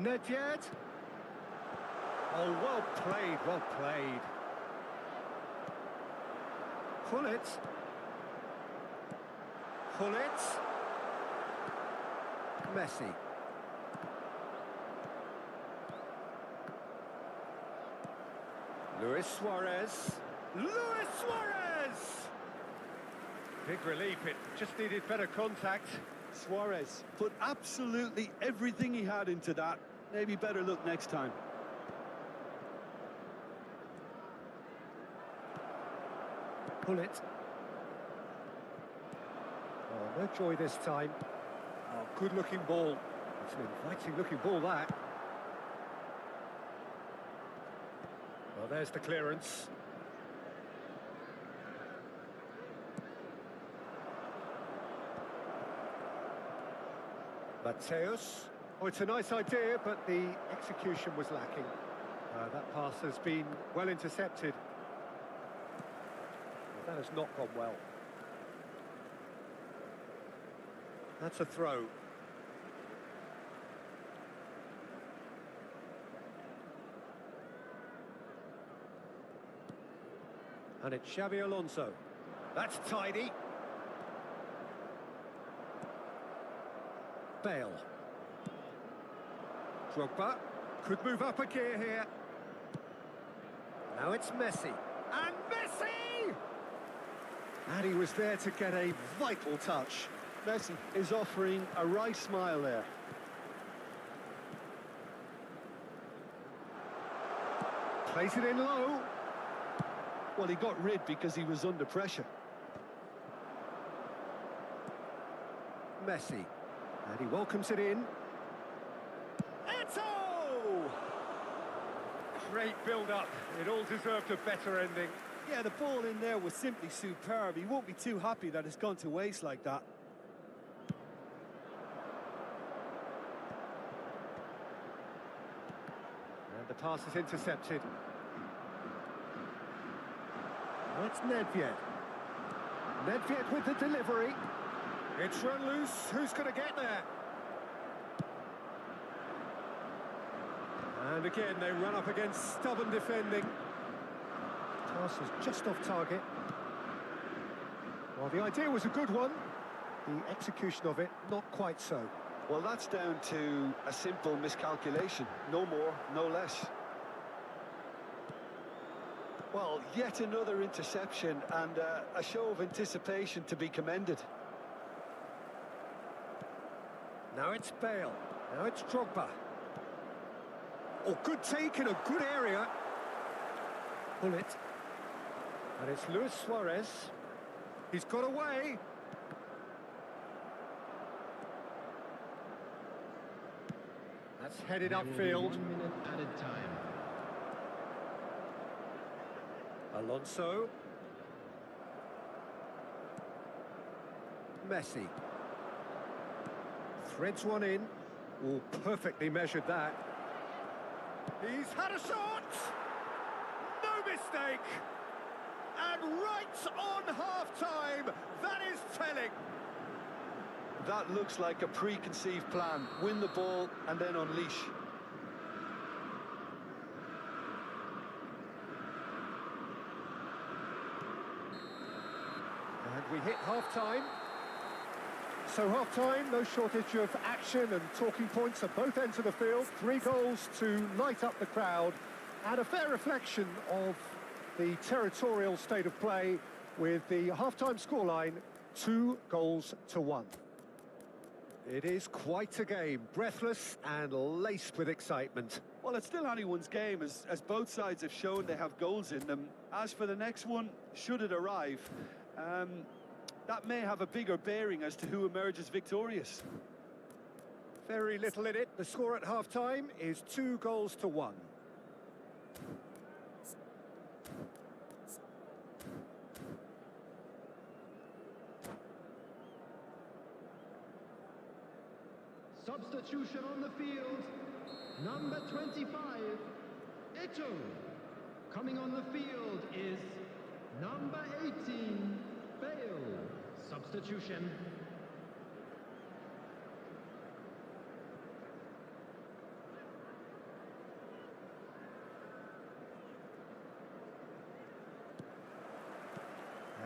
Nedved. Oh, well played, well played. Hullet. Hullet. Messi. Luis Suarez. Luis Suarez! Big relief, it just needed better contact. Suarez put absolutely everything he had into that. Maybe better look next time. Hullet. Oh, no joy this time. Oh, good-looking ball. It's an inviting-looking ball, that. Well, there's the clearance. Mateus. Oh, it's a nice idea, but the execution was lacking. That pass has been well intercepted. That has not gone well. That's a throw. And it's Xabi Alonso. That's tidy. Bale. Drogba could move up a gear here. Now it's Messi. And Messi! And he was there to get a vital touch. Messi is offering a right smile there. Plays it in low. Well, he got rid because he was under pressure. Messi. And he welcomes it in. Eto! Great build-up. It all deserved a better ending. Yeah, the ball in there was simply superb. He won't be too happy that it's gone to waste like that. And the pass is intercepted. That's Nedved. Nedved with the delivery. It's run loose. Who's going to get there? And again, they run up against stubborn defending. Pass is just off target. Well, the idea was a good one. The execution of it, not quite so. Well, that's down to a simple miscalculation. No more, no less. Well, yet another interception and a show of anticipation to be commended. Now it's Bale. Now it's Drogba. Oh, good take in a good area. Pull it. And it's Luis Suarez. He's got away. That's headed upfield. 1 minute added time. Alonso. Messi. Threads one in. Oh, perfectly measured that. He's had a shot! No mistake! And right on half-time, that is telling. That looks like a preconceived plan. Win the ball and then unleash. And we hit half-time. So half-time, no shortage of action and talking points at both ends of the field. 3 goals to light up the crowd, and a fair reflection of the territorial state of play with the half-time scoreline 2-1. It is quite a game, breathless and laced with excitement. Well, it's still anyone's game, as both sides have shown they have goals in them. As for the next one, should it arrive, that may have a bigger bearing as to who emerges victorious. Very little in it. The score at half-time is 2-1. Substitution on the field. Number 25, Ito. Coming on the field is number 18, Bale. Substitution.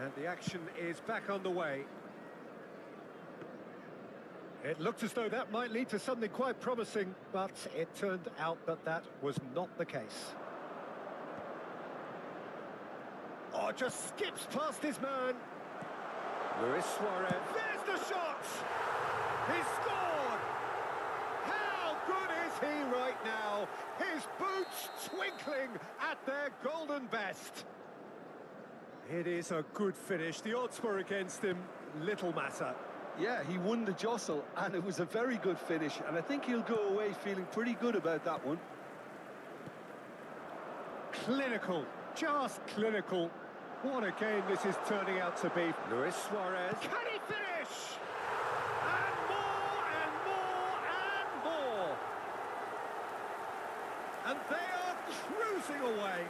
And the action is back on the way. It looked as though that might lead to something quite promising, but it turned out that that was not the case. Oh, just skips past his man. Luis Suarez. There's the shot! He scored! How good is he right now? His boots twinkling at their golden best. It is a good finish. The odds were against him. Little matter. Yeah, he won the jostle, and it was a very good finish, and I think he'll go away feeling pretty good about that one. Clinical, just clinical. What a game this is turning out to be. Luis Suarez. Can he finish? And more and more and more. And they are cruising away.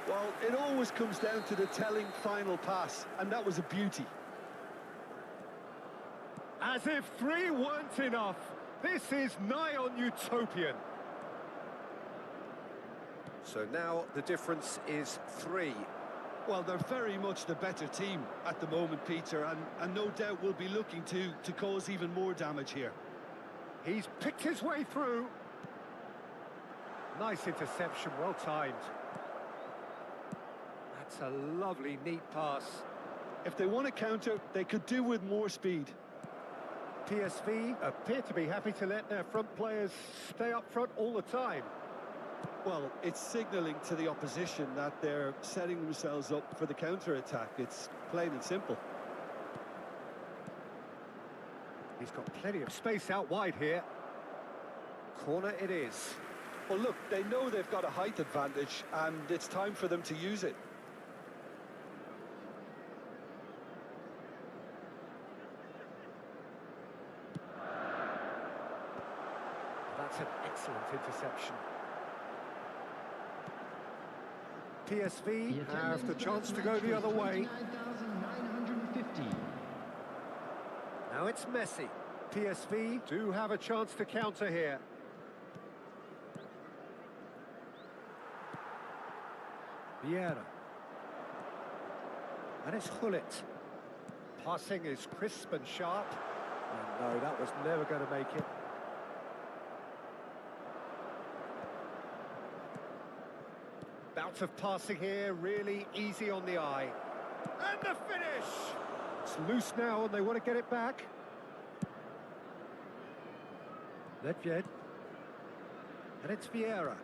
Well, it always comes down to the telling final pass, and that was a beauty. As if 3 weren't enough. This is nigh on utopian. So now the difference is 3. Well, they're very much the better team at the moment, Peter, and no doubt will be looking to cause even more damage here. He's picked his way through. Nice interception, well timed. That's a lovely, neat pass. If they want to counter, they could do with more speed. PSV appear to be happy to let their front players stay up front all the time. Well, it's signalling to the opposition that they're setting themselves up for the counter-attack. It's plain and simple. He's got plenty of space out wide here. Corner it is. Well, look, they know they've got a height advantage, and it's time for them to use it. That's an excellent interception. PSV have the chance to go the other way. Now it's Messi. PSV do have a chance to counter here. Vieira. And it's Hullet. Passing is crisp and sharp. And no, that was never going to make it. Bout of passing here, really easy on the eye. And the finish! It's loose now and they want to get it back. Nedved. And it's Vieira.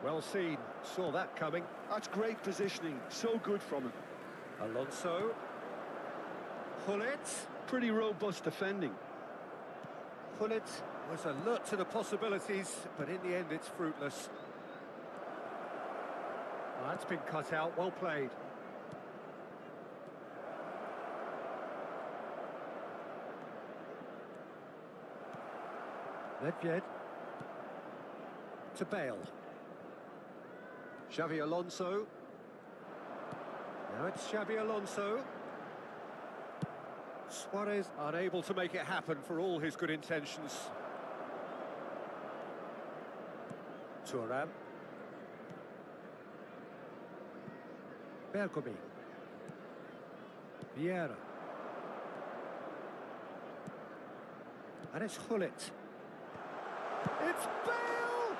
Well seen, saw that coming. That's great positioning, so good from him. Alonso. Hullet. Pretty robust defending. Hullet was alert to the possibilities, but in the end it's fruitless. Oh, that's been cut out, well played. Nedved. To Bale. Xavi Alonso. Now it's Xavi Alonso. Suarez unable to make it happen for all his good intentions. Thuram. Bergomi. Vieira. And it's Hullet. It's Bale!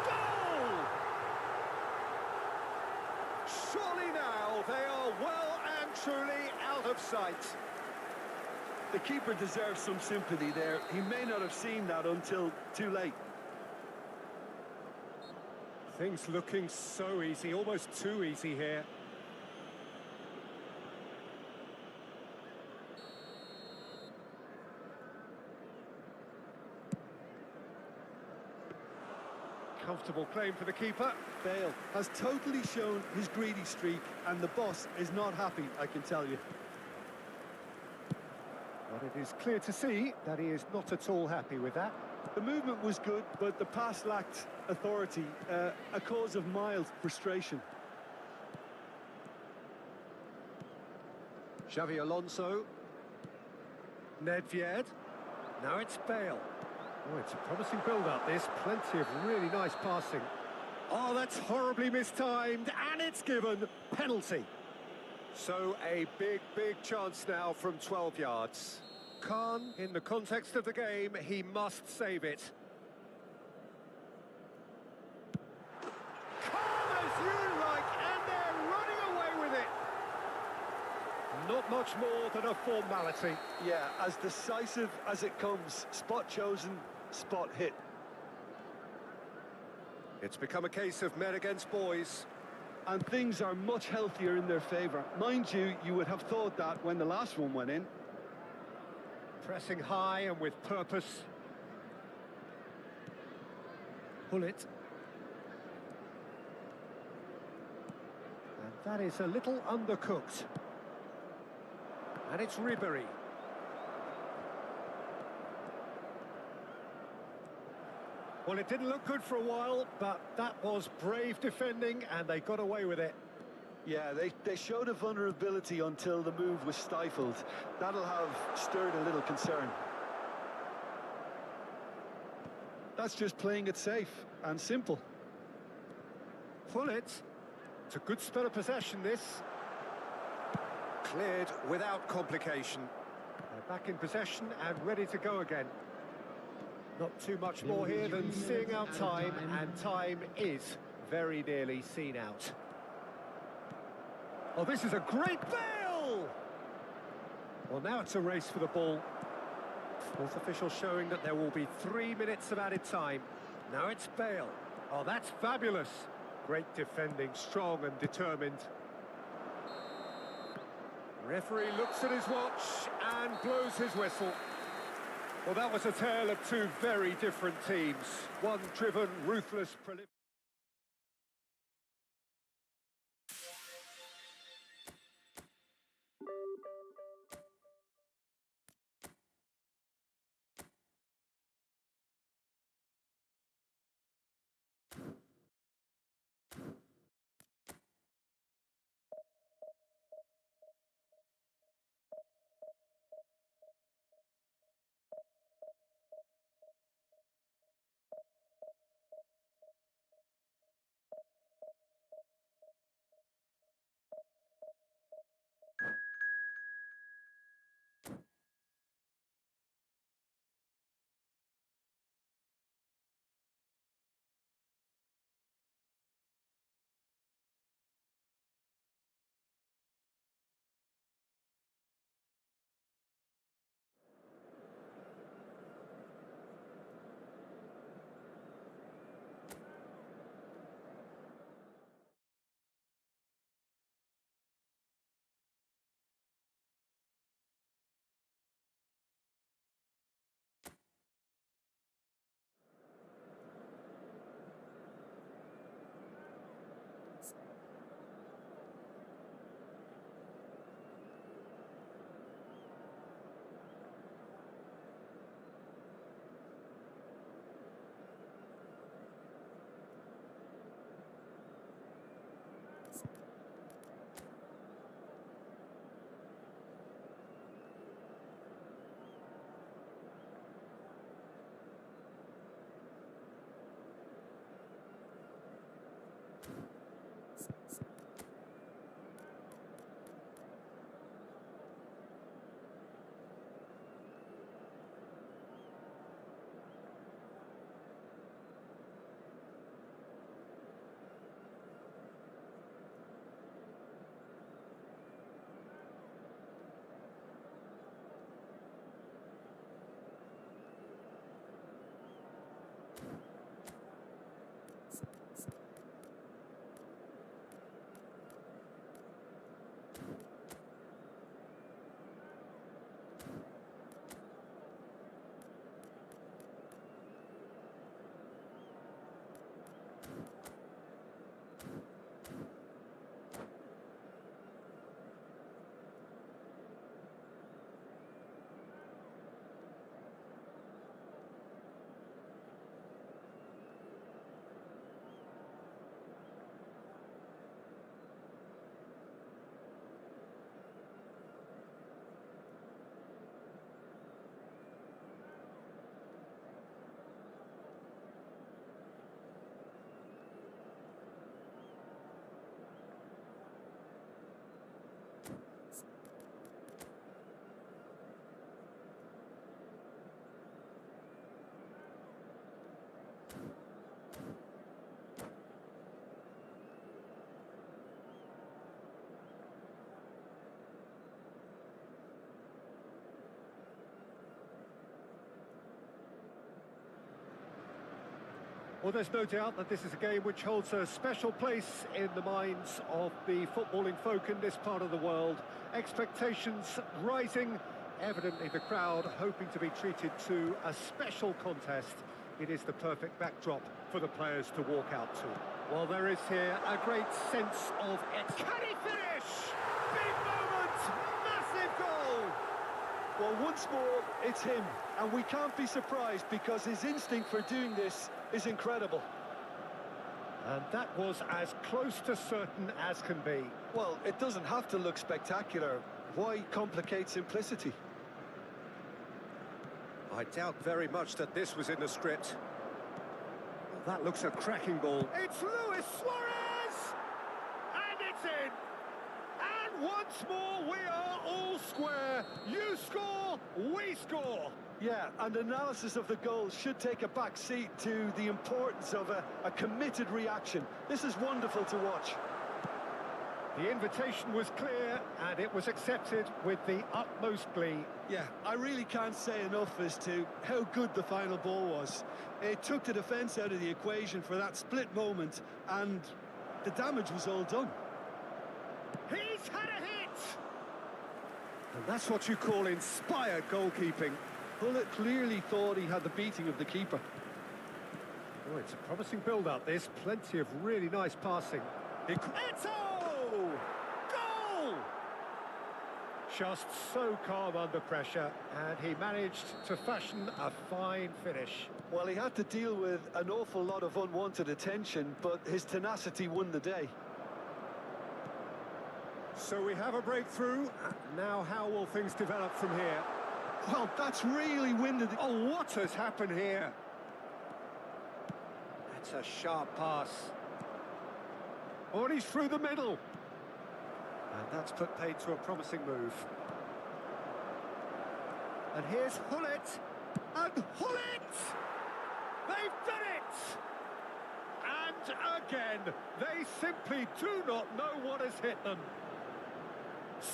Goal! Surely now they are well and truly out of sight. The keeper deserves some sympathy there. He may not have seen that until too late. Things looking so easy, almost too easy here. Comfortable claim for the keeper. Bale has totally shown his greedy streak, and the boss is not happy, I can tell you. But it is clear to see that he is not at all happy with that. The movement was good, but the pass lacked authority, a cause of mild frustration. Xavi Alonso. Nedved. Now it's Bale. Oh, it's a promising build-up, this. Plenty of really nice passing. Oh, that's horribly mistimed, and it's given. Penalty. So a big, big chance now from 12 yards. Khan, in the context of the game, he must save it. Calm as you like, and they're running away with it. Not much more than a formality. Yeah, as decisive as it comes. Spot chosen, spot hit. It's become a case of men against boys. And things are much healthier in their favour. Mind you, you would have thought that when the last one went in. Pressing high and with purpose. Hullet. And that is a little undercooked. And it's Ribery. Well, it didn't look good for a while, but that was brave defending, and they got away with it. Yeah, they showed a vulnerability until the move was stifled. That'll have stirred a little concern. That's just playing it safe and simple. Hullet. It's a good spell of possession, this. Cleared without complication. They're back in possession and ready to go again. Not too much more here than seeing out time, and time is very nearly seen out. Oh, this is a great Bale! Well, now it's a race for the ball. Fourth official showing that there will be 3 minutes of added time. Now it's Bale. Oh, that's fabulous. Great defending, strong and determined. Referee looks at his watch and blows his whistle. Well, that was a tale of two very different teams. One driven, ruthless, prolific. Well, there's no doubt that this is a game which holds a special place in the minds of the footballing folk in this part of the world. Expectations rising, evidently the crowd hoping to be treated to a special contest. It is the perfect backdrop for the players to walk out to. Well, there is here a great sense of... Can he finish? Big moment! Massive goal! Well, once more, it's him, and we can't be surprised because his instinct for doing this is incredible. And that was as close to certain as can be. Well, it doesn't have to look spectacular. Why complicate simplicity? I doubt very much that this was in the script. Well, that looks a cracking ball. It's Luis Suarez! And it's in! And once more, we are all square. You score, we score. Yeah, and analysis of the goal should take a back seat to the importance of a committed reaction. This is wonderful to watch. The invitation was clear, and it was accepted with the utmost glee. Yeah, I really can't say enough as to how good the final ball was. It took the defence out of the equation for that split moment, and the damage was all done. He's had a hit! And that's what you call inspired goalkeeping. Bullet clearly thought he had the beating of the keeper. Oh, it's a promising build-up, this. Plenty of really nice passing. Goal! Just so calm under pressure, and he managed to fashion a fine finish. Well, he had to deal with an awful lot of unwanted attention, but his tenacity won the day. So we have a breakthrough. Now how will things develop from here? Well, that's really winded. Oh, what has happened here? That's a sharp pass. Oh, and he's through the middle. And that's put paid to a promising move. And here's Hullet. And Hullet! They've done it! And again, they simply do not know what has hit them.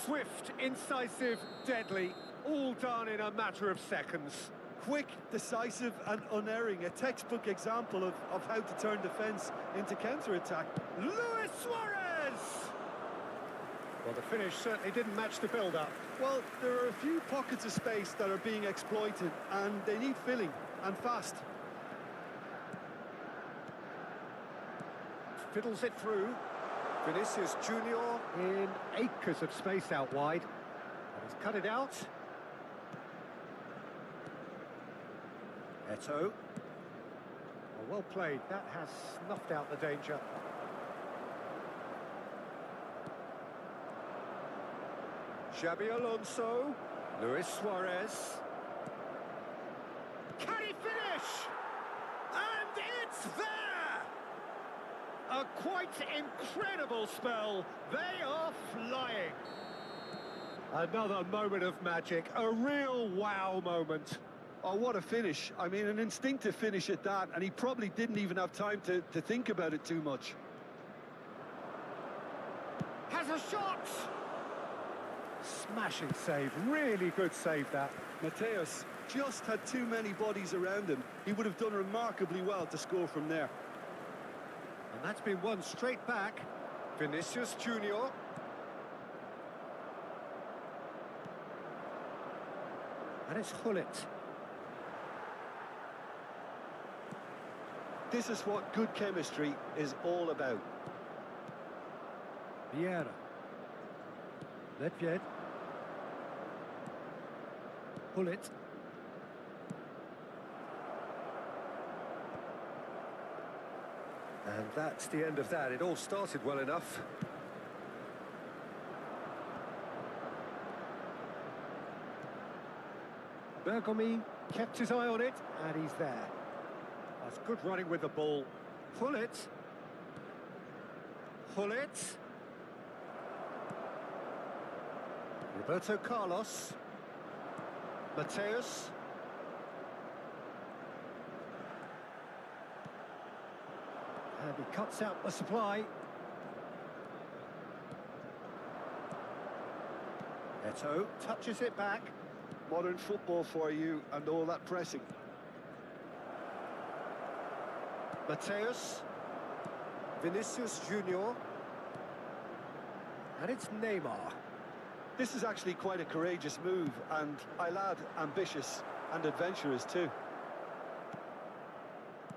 Swift, incisive, deadly, all done in a matter of seconds. Quick, decisive and unerring. A textbook example of how to turn defence into counter-attack. Luis Suarez! Well, the finish certainly didn't match the build-up. Well, there are a few pockets of space that are being exploited, and they need filling, and fast. Fiddles it through. Vinicius Junior in acres of space out wide. And he's cut it out. Eto'o. Well played. That has snuffed out the danger. Xabi Alonso. Luis Suarez. Can he finish? And it's there! A quite incredible spell. They are flying. Another moment of magic. A real wow moment. Oh, what a finish. I mean, an instinctive finish at that, and he probably didn't even have time to think about it too much. Has a shot! Smashing save, really good save that. Mateus just had too many bodies around him. He would have done remarkably well to score from there. And that's been won straight back. Vinicius Junior. And it's Hullet. This is what good chemistry is all about. Vieira. Ledved. Hullet. And that's the end of that. It all started well enough. Bergomi kept his eye on it, and he's there. That's good running with the ball. Hullet. Hullet. Roberto Carlos. Mateus. And he cuts out the supply. Eto'o touches it back. Modern football for you and all that pressing. Mateus. Vinicius Junior. And it's Neymar. This is actually quite a courageous move, and I'll add ambitious and adventurous too.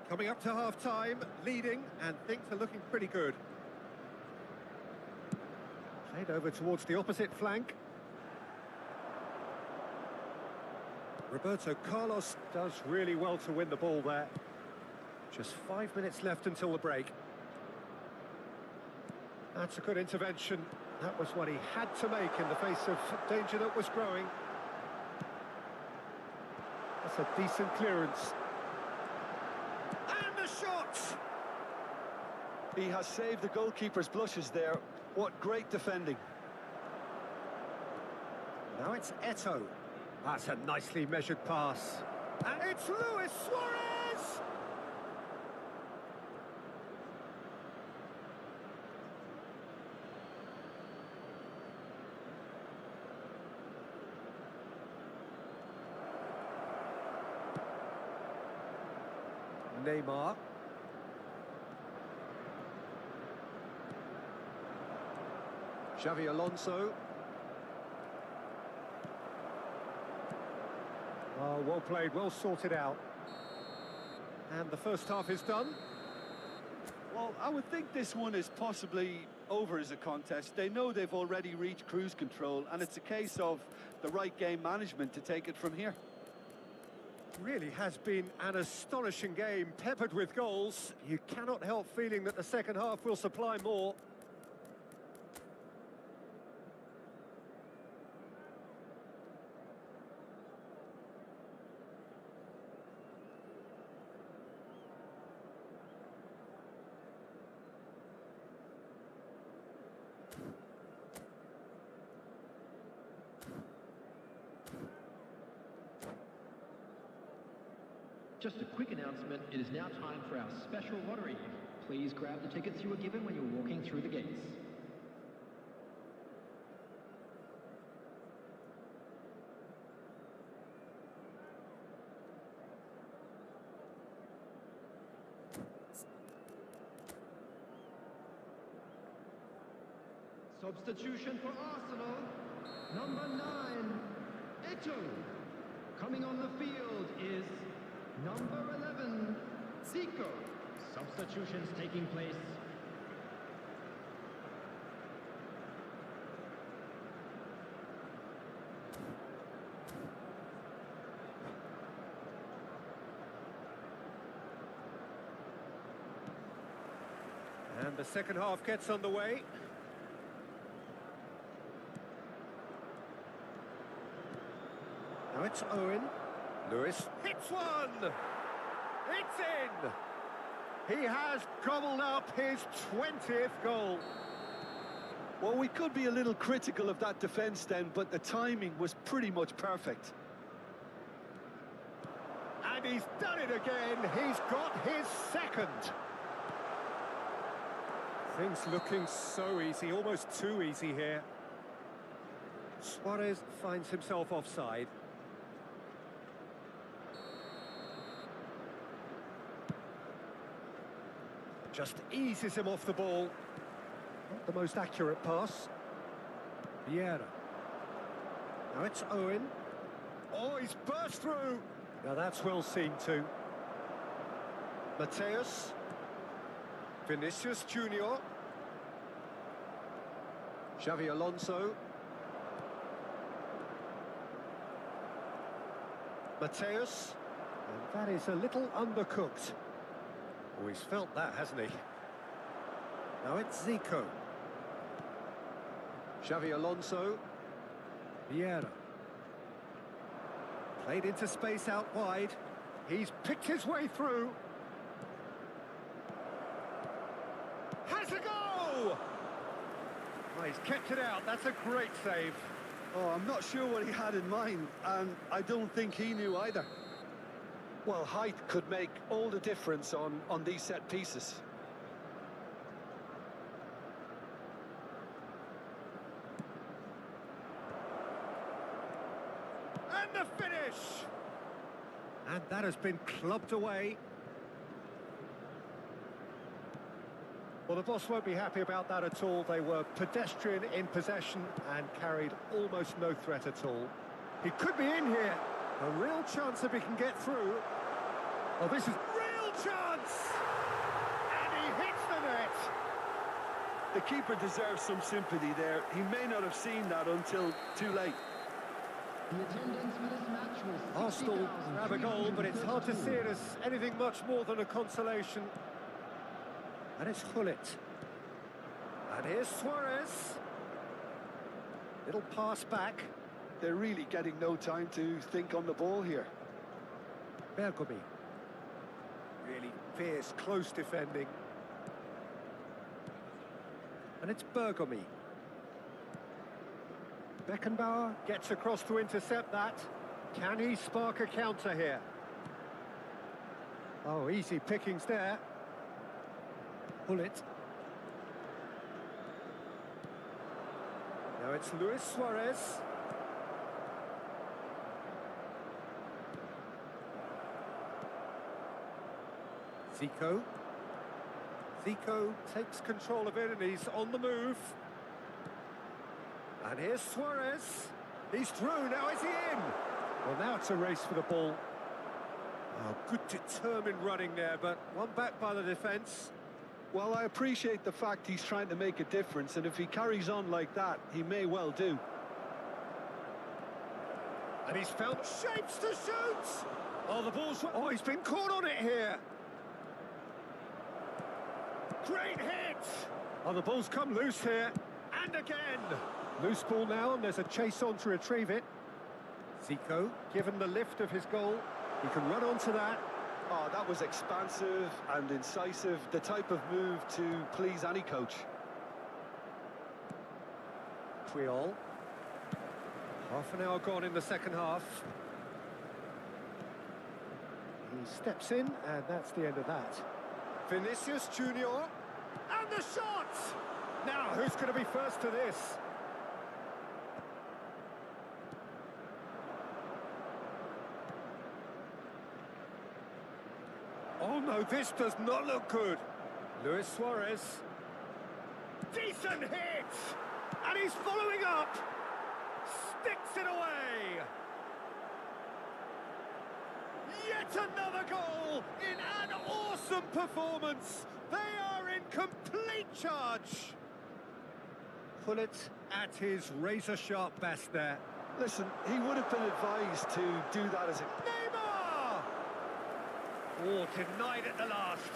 Coming up to half-time, leading, and things are looking pretty good. Played over towards the opposite flank. Roberto Carlos does really well to win the ball there. Just 5 minutes left until the break. That's a good intervention. That was what he had to make in the face of danger that was growing. That's a decent clearance. And the shot! He has saved the goalkeeper's blushes there. What great defending. Now it's Eto'o. That's a nicely measured pass. And it's Luis Suarez! Neymar. Xavi Alonso. Oh, well played, well sorted out. And the first half is done. Well, I would think this one is possibly over as a contest. They know they've already reached cruise control, and it's a case of the right game management to take it from here. Really has been an astonishing game, peppered with goals. You cannot help feeling that the second half will supply more. Just a quick announcement, it is now time for our special lottery. Please grab the tickets you were given when you were walking through the gates. Substitution for Arsenal, number 9, Eto'o. Coming on the field is number 11, Zico. Substitutions taking place. And the second half gets underway. Now it's Owen. Lewis hits one! It's in! He has gobbled up his 20th goal. Well, we could be a little critical of that defence then, but the timing was pretty much perfect. And he's done it again. He's got his second. Things looking so easy, almost too easy here. Suarez finds himself offside. Just eases him off the ball. Not the most accurate pass. Vieira. Now it's Owen. Oh, he's burst through. Now that's well seen too. Mateus. Vinicius Junior. Xavi Alonso. Mateus. And that is a little undercooked. Oh, he's felt that, hasn't he? Now it's Zico. Xavi Alonso. Vieira. Played into space out wide. He's picked his way through. Has a go! Oh, he's kept it out. That's a great save. Oh, I'm not sure what he had in mind, and I don't think he knew either. Well, height could make all the difference on these set pieces. And the finish! And that has been clubbed away. Well, the boss won't be happy about that at all. They were pedestrian in possession and carried almost no threat at all. He could be in here. A real chance if he can get through. Oh, this is real chance! And he hits the net! The keeper deserves some sympathy there. He may not have seen that until too late. The attendance for this match was Arsenal grab a goal, but it's hard to see it as anything much more than a consolation. And it's Gullit. And here's Suarez. Little pass back. They're really getting no time to think on the ball here. Bergomi. Really fierce, close defending. And it's Bergomi. Beckenbauer gets across to intercept that. Can he spark a counter here? Oh, easy pickings there. Gullit. Now it's Luis Suarez. Zico takes control of it and he's on the move. And here's Suarez. He's through, now is he in? Well, now it's a race for the ball. Oh, good determined running there, but one back by the defence. Well, I appreciate the fact he's trying to make a difference, and if he carries on like that, he may well do. And he's found shapes to shoot! Oh, the ball's... Oh, he's been caught on it here! Great hit! Oh, the ball's come loose here. And again! Loose ball now, and there's a chase on to retrieve it. Zico, given the lift of his goal, he can run onto that. Oh, that was expansive and incisive, the type of move to please any coach. Puyol. Half an hour gone in the second half. He steps in, and that's the end of that. Vinicius Junior. And the shot! Now, who's going to be first to this? Oh no, this does not look good. Luis Suarez. Decent hit! And he's following up! Sticks it away! Yet another goal in an awesome performance! They are in complete charge! Gullit at his razor-sharp best there. Listen, he would have been advised to do that as a... Neymar! Oh, denied at the last.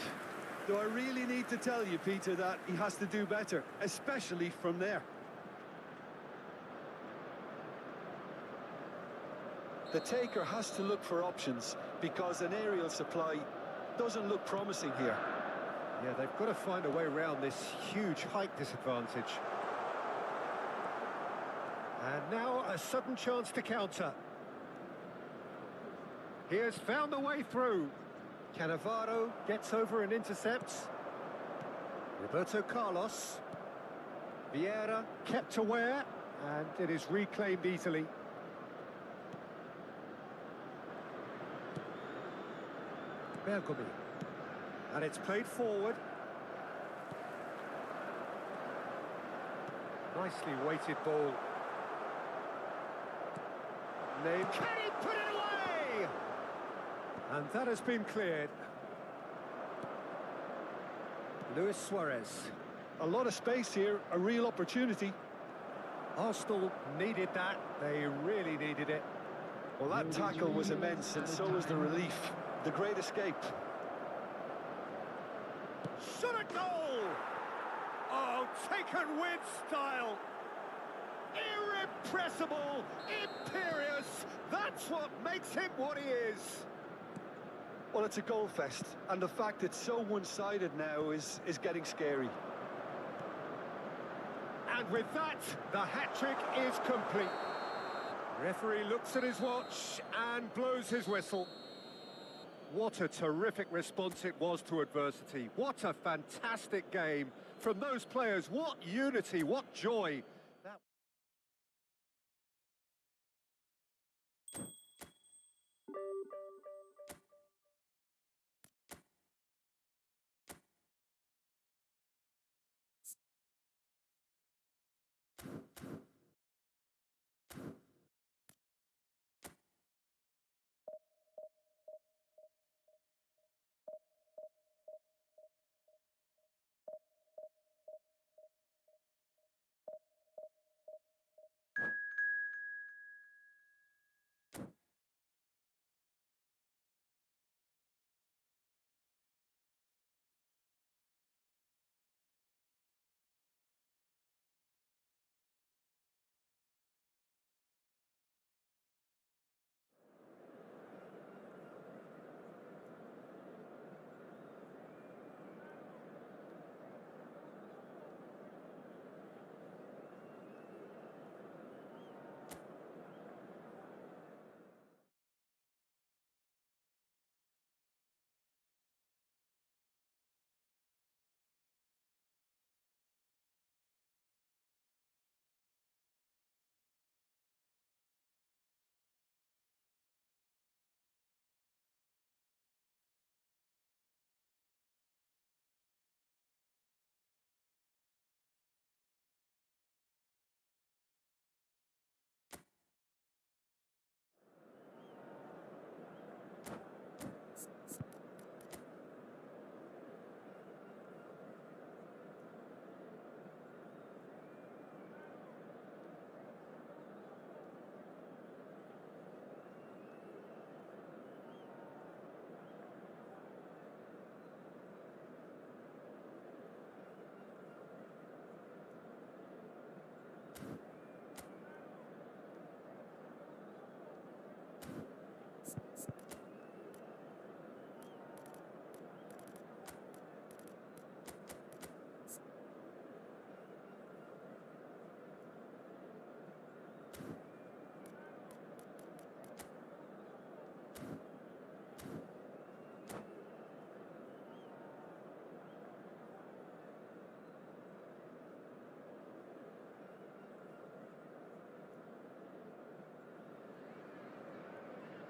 Do I really need to tell you, Peter, that he has to do better, especially from there? The taker has to look for options because an aerial supply doesn't look promising here. Yeah, they've got to find a way around this huge height disadvantage. And now a sudden chance to counter. He has found a way through. Cannavaro gets over and intercepts. Roberto Carlos. Vieira kept aware, and it is reclaimed easily. Bergomi. And it's played forward. Nicely weighted ball. Can he put it away? And that has been cleared. Luis Suarez. A lot of space here, a real opportunity. Arsenal needed that. They really needed it. Well, that tackle was immense, and so was the relief. The great escape. Shot a goal! Oh, taken with style. Irrepressible, imperious. That's what makes him what he is. Well, it's a goal fest, and the fact it's so one-sided now is getting scary. And with that, the hat-trick is complete. Referee looks at his watch and blows his whistle. What a terrific response it was to adversity. What a fantastic game from those players. What unity, what joy.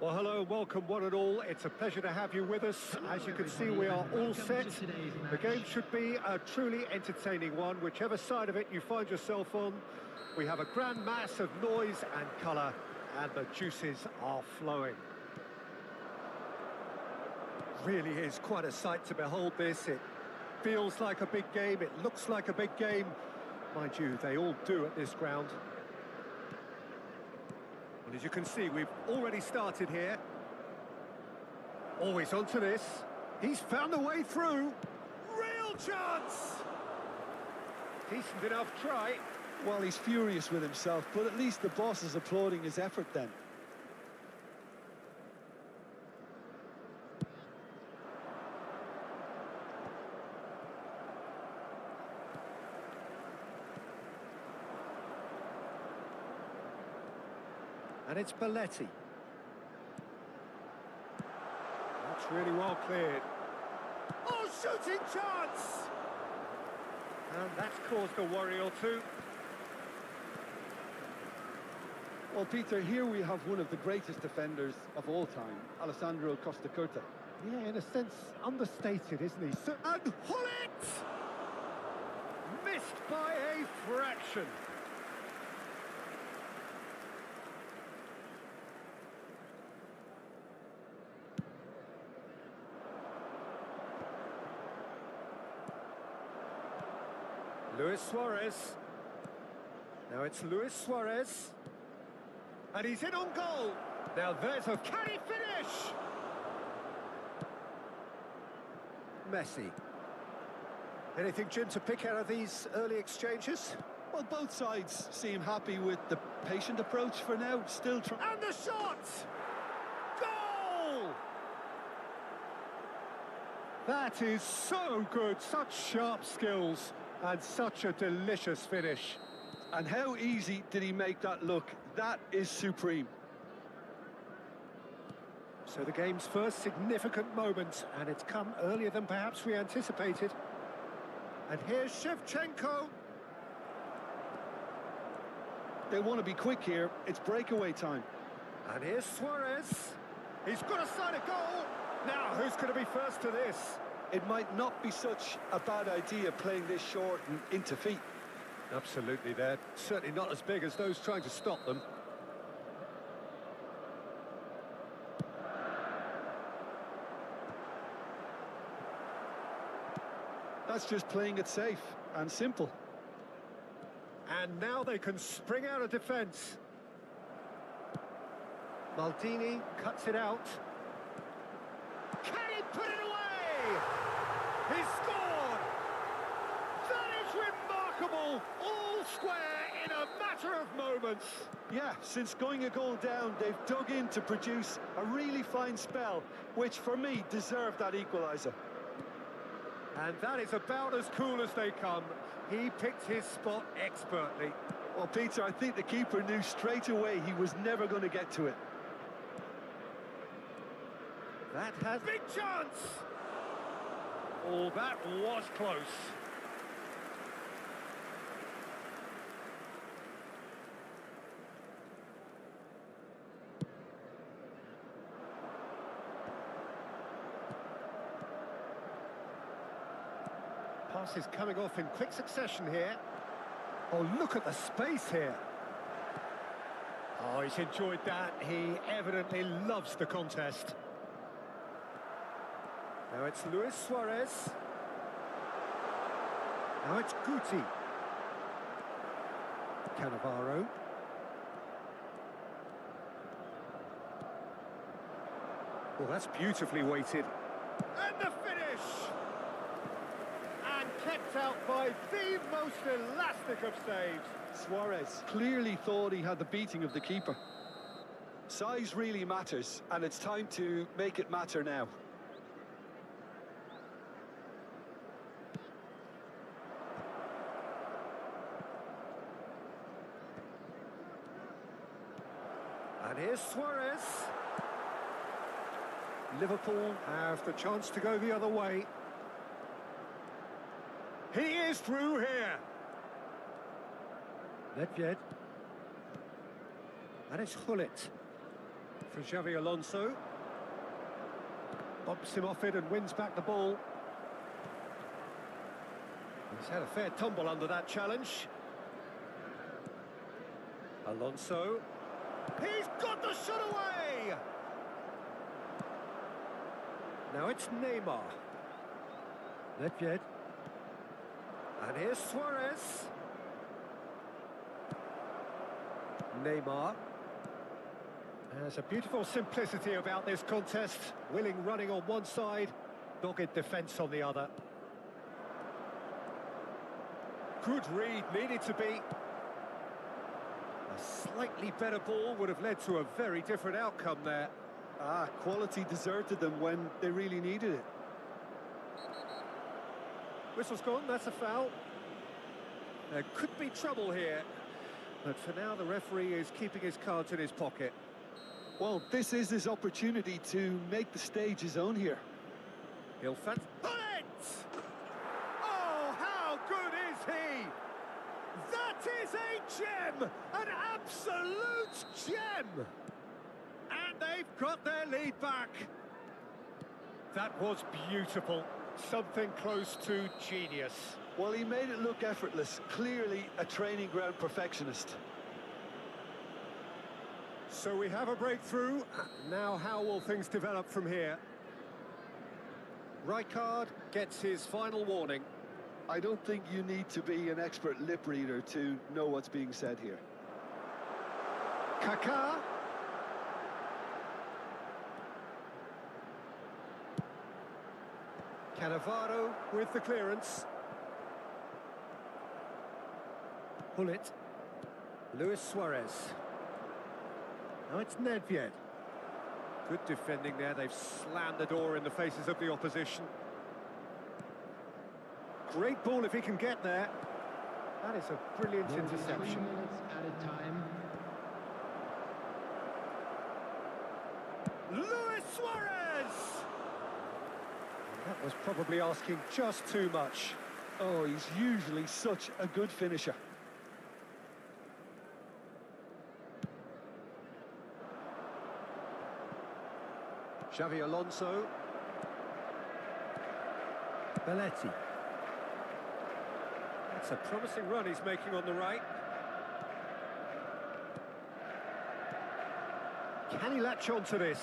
Well, hello, welcome one and all. It's a pleasure to have you with us. As you can see, we are all set. The game should be a truly entertaining one, whichever side of it you find yourself on. We have a grand mass of noise and colour, and the juices are flowing. Really is quite a sight to behold this. It feels like a big game, it looks like a big game. Mind you, they all do at this ground. And as you can see, we've already started here. Always onto this. He's found a way through. Real chance! Decent enough try. Well, he's furious with himself, but at least the boss is applauding his effort then. And it's Belletti. That's really well cleared. Oh, shooting chance! And that's caused a worry or two. Well, Peter, here we have one of the greatest defenders of all time, Alessandro Costacurta. Yeah, in a sense, understated, isn't he? And Hullet! Missed by a fraction. Luis Suarez. Now it's Luis Suarez. And he's in on goal. Now there's a... Can he finish? Messi. Anything, Jim, to pick out of these early exchanges? Well, both sides seem happy with the patient approach for now. Still trying. And the shot! Goal! That is so good. Such sharp skills. And such a delicious finish. And how easy did he make that look? That is supreme. So the game's first significant moment, and it's come earlier than perhaps we anticipated. And here's Shevchenko. They want to be quick here. It's breakaway time. And here's Suarez. He's got a side of goal. Now, who's going to be first to this? It might not be such a bad idea playing this short and into feet. Absolutely, they're certainly not as big as those trying to stop them. That's just playing it safe and simple. And now they can spring out of defence. Maldini cuts it out. Can he put it away? He scored! That is remarkable! All square in a matter of moments. Yeah, since going a goal down, they've dug in to produce a really fine spell, which for me deserved that equaliser. And that is about as cool as they come. He picked his spot expertly. Well, Peter, I think the keeper knew straight away he was never going to get to it. That has... Big chance! Oh, that was close. Pass is coming off in quick succession here. Oh, look at the space here. Oh, he's enjoyed that. He evidently loves the contest. Now it's Luis Suarez. Now it's Guti. Cannavaro. Well, that's beautifully weighted. And the finish! And kept out by the most elastic of saves. Suarez clearly thought he had the beating of the keeper. Size really matters, and it's time to make it matter now. And here's Suarez. Liverpool have the chance to go the other way. He is through here. Nedved. And it's Hullet. For Xavi Alonso. Bumps him off it and wins back the ball. He's had a fair tumble under that challenge. Alonso. He's got the shot away! Now it's Neymar. Nedved. And here's Suarez. Neymar. There's a beautiful simplicity about this contest. Willing running on one side, dogged defence on the other. Good read, needed to be. A slightly better ball would have led to a very different outcome there. Quality deserted them when they really needed it. Whistle's gone, that's a foul. There could be trouble here, but for now the referee is keeping his cards in his pocket. Well, this is his opportunity to make the stage his own here. He'll pull it! Oh, how good is he? That is a gem! An absolute gem! And they've got their lead back. That was beautiful. Something close to genius. Well, he made it look effortless. Clearly a training ground perfectionist. So we have a breakthrough. Now how will things develop from here? Rijkaard gets his final warning. I don't think you need to be an expert lip reader to know what's being said here. Kaká. Cannavaro with the clearance. Pull it. Luis Suarez. Now it's Nedved. Good defending there. They've slammed the door in the faces of the opposition. Great ball if he can get there. That is a brilliant interception. 3 minutes added time. Luis Suarez! That was probably asking just too much. Oh, he's usually such a good finisher. Xavi Alonso. Belletti. It's a promising run he's making on the right. Can he latch on to this?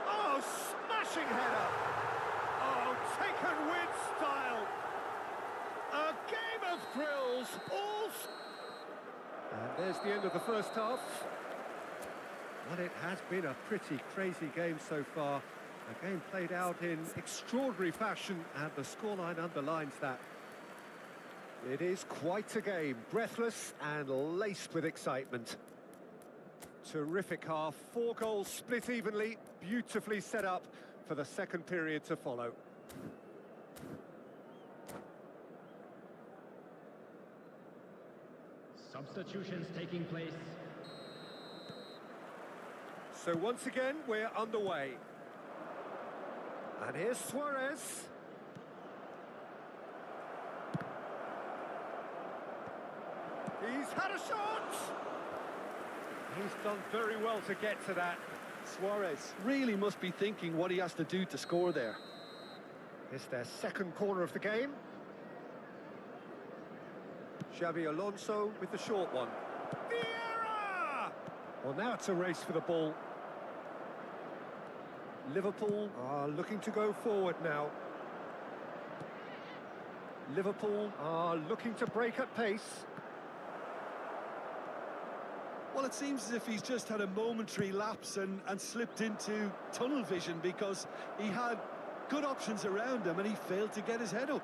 Oh, smashing header! Oh, taken with style! A game of thrills, and there's the end of the first half. Well, it has been a pretty crazy game so far. A game played out in extraordinary fashion, and the scoreline underlines that. It is quite a game, breathless and laced with excitement. Terrific half, 4 goals split evenly, beautifully set up for the second period to follow. Substitutions taking place. So once again, we're underway. And here's Suarez. He's had a shot! He's done very well to get to that. Suarez really must be thinking what he has to do to score there. It's their second corner of the game. Xavi Alonso with the short one. Vieira! Well, now it's a race for the ball. Liverpool are looking to go forward now. Liverpool are looking to break at pace. Well, it seems as if he's just had a momentary lapse and slipped into tunnel vision, because he had good options around him and he failed to get his head up.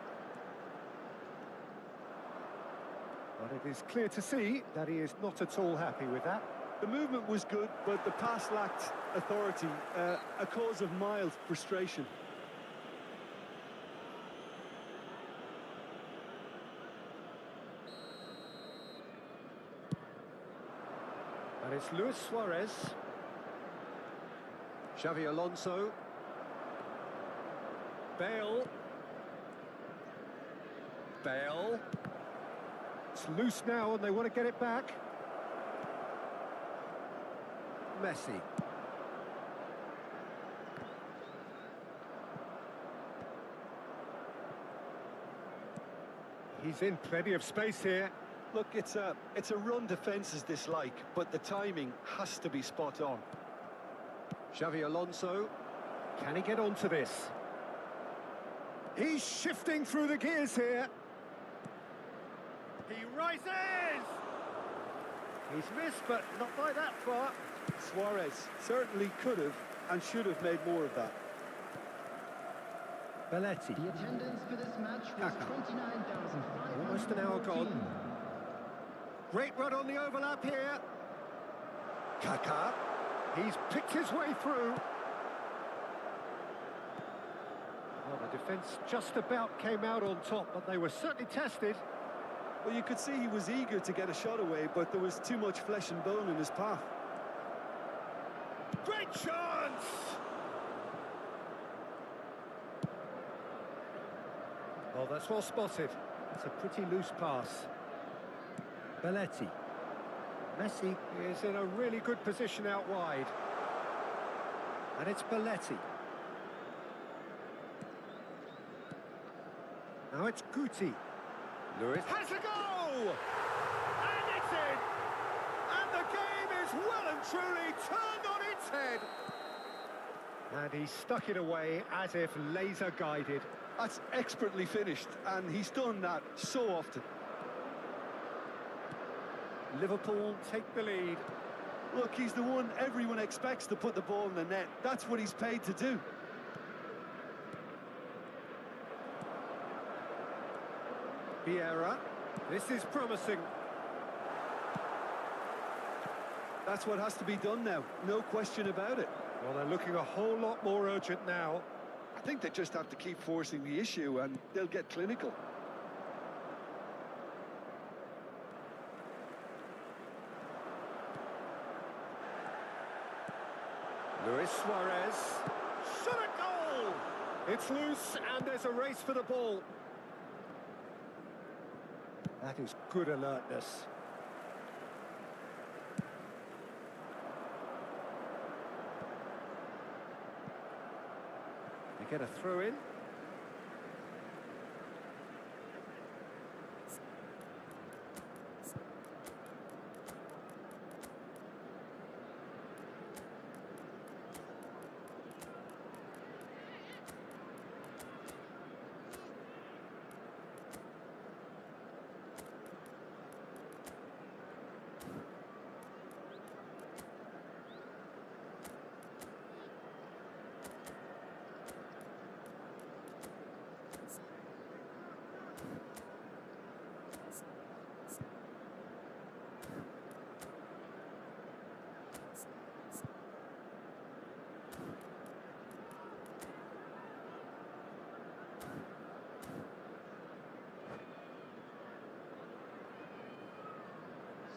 But it is clear to see that he is not at all happy with that. The movement was good, but the pass lacked authority, a cause of mild frustration. And it's Luis Suarez. Xavi Alonso. Bale. Bale. It's loose now and they want to get it back. Messi. He's in plenty of space here. Look, it's a run defence's dislike, but the timing has to be spot on. Xavi Alonso. Can he get onto this? He's shifting through the gears here. He rises! He's missed, but not by that far. Suarez certainly could have and should have made more of that. Belletti. The attendance for this match was Kaka. 29,514. Almost an hour gone. Great run on the overlap here. Kaka. He's picked his way through. Well, the defence just about came out on top, but they were certainly tested. Well, you could see he was eager to get a shot away, but there was too much flesh and bone in his path. Great chance! Well, that's well spotted. It's a pretty loose pass. Belletti. Messi is in a really good position out wide. And it's Belletti. Now it's Guti. Lewis has a go! And it's in! And the game is well and truly turned on its head. And he stuck it away as if laser guided. That's expertly finished, and he's done that so often. Liverpool take the lead. Look, he's the one everyone expects to put the ball in the net. That's what he's paid to do. Vieira. This is promising. That's what has to be done now, no question about it. Well, they're looking a whole lot more urgent now. I think they just have to keep forcing the issue and they'll get clinical. Luis Suarez. Shot a goal! It's loose and there's a race for the ball. That is good alertness. They get a throw in.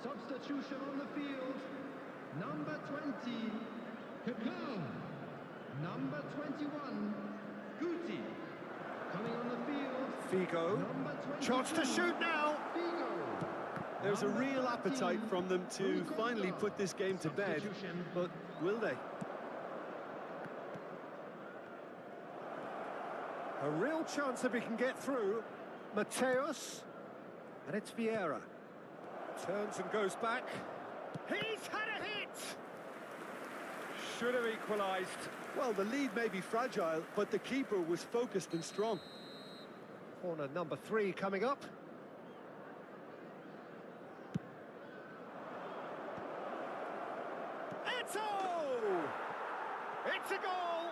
Substitution on the field. Number 20, Kaká. Number 21, Guti. Coming on the field. Figo. Number 22, Chance to shoot now. Figo. There's a Number real 13, appetite from them to Rui finally Costa. put this game to bed, Substitution. but will they? A real chance if he can get through. Mateus. And it's Vieira. Turns and goes back. He's had a hit! Should have equalised. Well, the lead may be fragile, but the keeper was focused and strong. Corner number 3 coming up. Eto'o! It's a goal!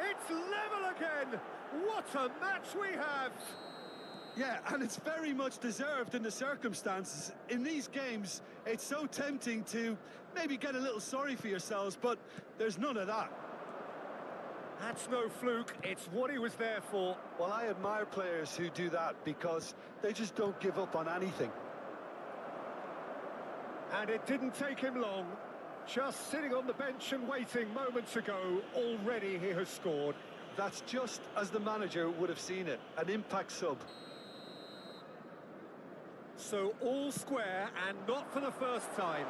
It's level again! What a match we have! Yeah, and it's very much deserved in the circumstances. In these games, it's so tempting to maybe get a little sorry for yourselves, but there's none of that. That's no fluke, it's what he was there for. Well, I admire players who do that because they just don't give up on anything. And it didn't take him long. Just sitting on the bench and waiting moments ago, already he has scored. That's just as the manager would have seen it, an impact sub. So all square and not for the first time.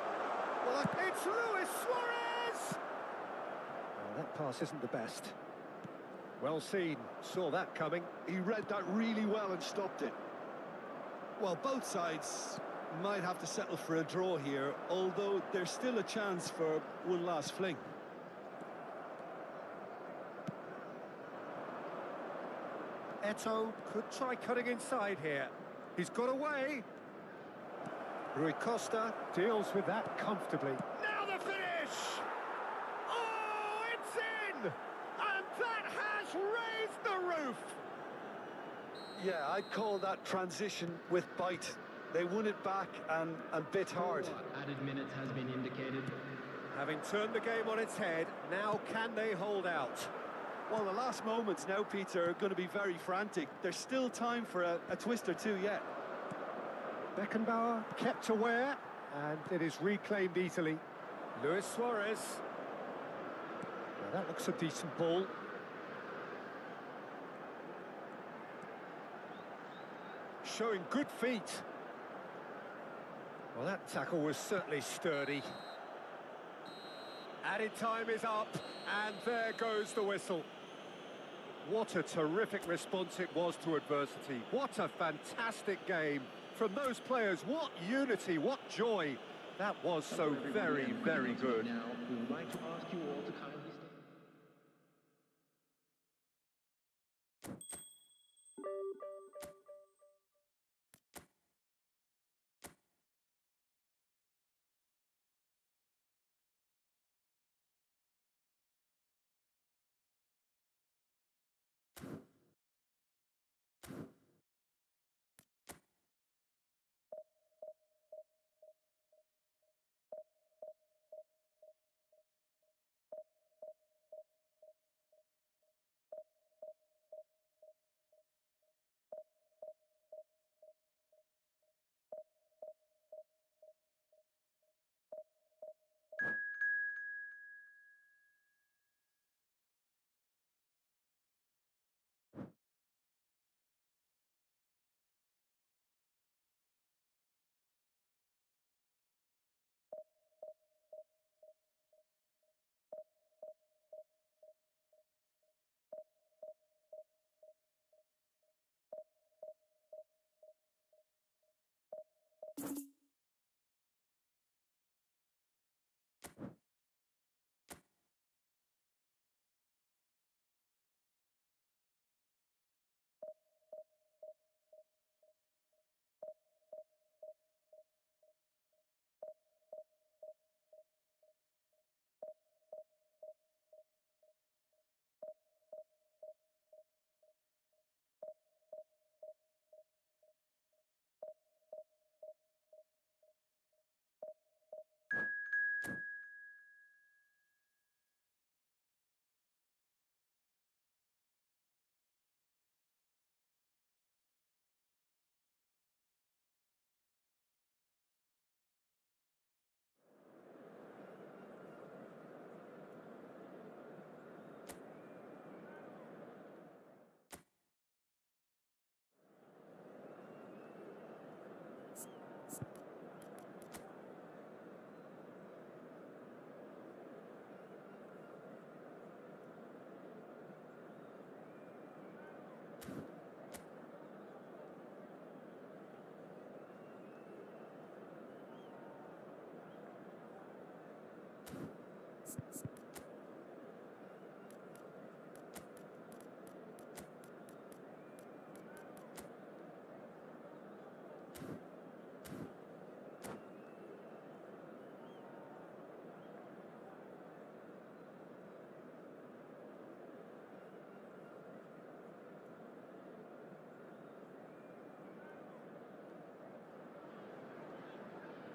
Well, it's Luis Suarez! Oh, that pass isn't the best. Well seen, saw that coming. He read that really well and stopped it. Well, both sides might have to settle for a draw here, although there's still a chance for one last fling. Eto'o could try cutting inside here. He's got away. Rui Costa deals with that comfortably. Now the finish! Oh, it's in! And that has raised the roof! Yeah, I'd call that transition with bite. They won it back and bit hard. Added minutes has been indicated. Having turned the game on its head, now can they hold out? Well, the last moments now, Peter, are going to be very frantic. There's still time for a twist or two yet. Beckenbauer kept aware, and it is reclaimed easily. Luis Suarez. Now that looks a decent ball. Showing good feet. Well, that tackle was certainly sturdy. Added time is up, and there goes the whistle. What a terrific response it was to adversity. What a fantastic game. From those players, what unity, what joy. That was so very, very good. Now, we would like to ask you all to kindly stay.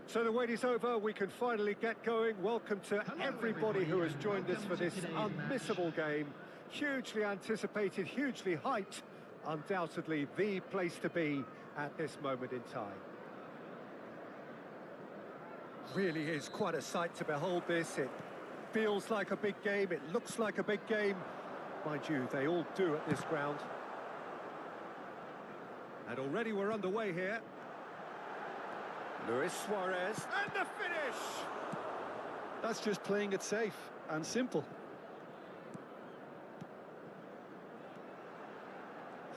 So the wait is over, we can finally get going. Welcome to everybody who has joined us for this unmissable game. Hugely anticipated, hugely hyped. Undoubtedly the place to be at this moment in time. Really is quite a sight to behold this. It feels like a big game, it looks like a big game. Mind you, they all do at this ground. And already we're underway here. Luis Suarez, and the finish! That's just playing it safe and simple.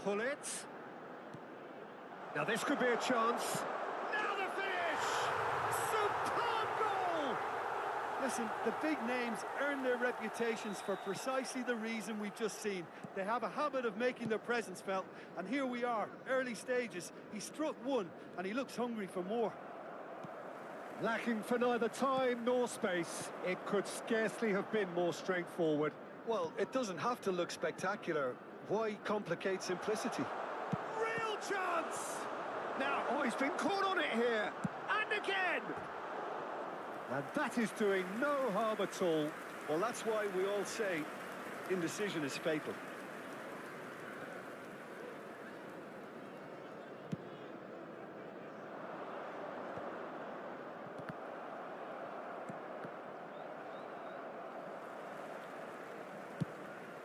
Hullet. Now this could be a chance. Now the finish! Superb goal! Listen, the big names earn their reputations for precisely the reason we've just seen. They have a habit of making their presence felt, and here we are, early stages. He struck one, and he looks hungry for more. Lacking for neither time nor space. It could scarcely have been more straightforward. Well, it doesn't have to look spectacular. Why complicate simplicity? Real chance! Now, oh, he's been caught on it here. And again! And that is doing no harm at all. Well, that's why we all say indecision is fatal.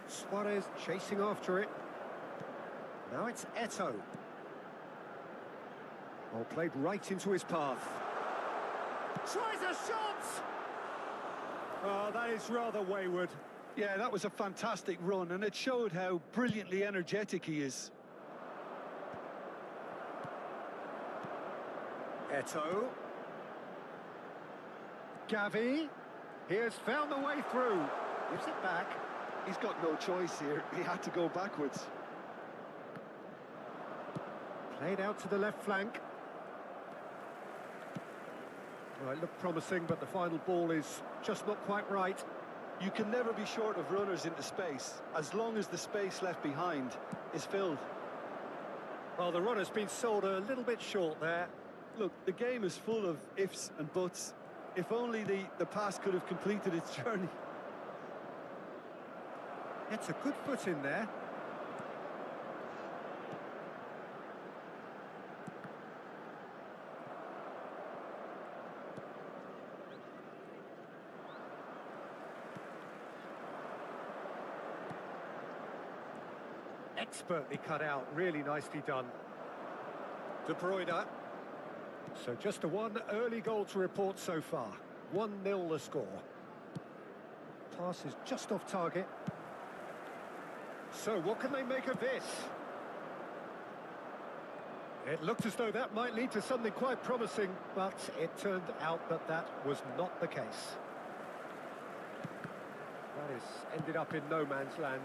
Suarez chasing after it. Now it's Eto'o. Well, played right into his path. Tries a shot! Oh, that is rather wayward. Yeah, that was a fantastic run, and it showed how brilliantly energetic he is. Eto'o. Gavi. He has found the way through. Gives it back. He's got no choice here. He had to go backwards. Played out to the left flank. Well, it looked promising, but the final ball is just not quite right. You can never be short of runners into space, as long as the space left behind is filled. Well, the runner's been sold a little bit short there. Look, the game is full of ifs and buts. If only the pass could have completed its journey. It's a good foot in there. Expertly cut out, really nicely done. De Bruyne. So just a one early goal to report so far. 1-0 the score. Pass is just off target. So what can they make of this? It looked as though that might lead to something quite promising, but it turned out that that was not the case. That is ended up in no man's land.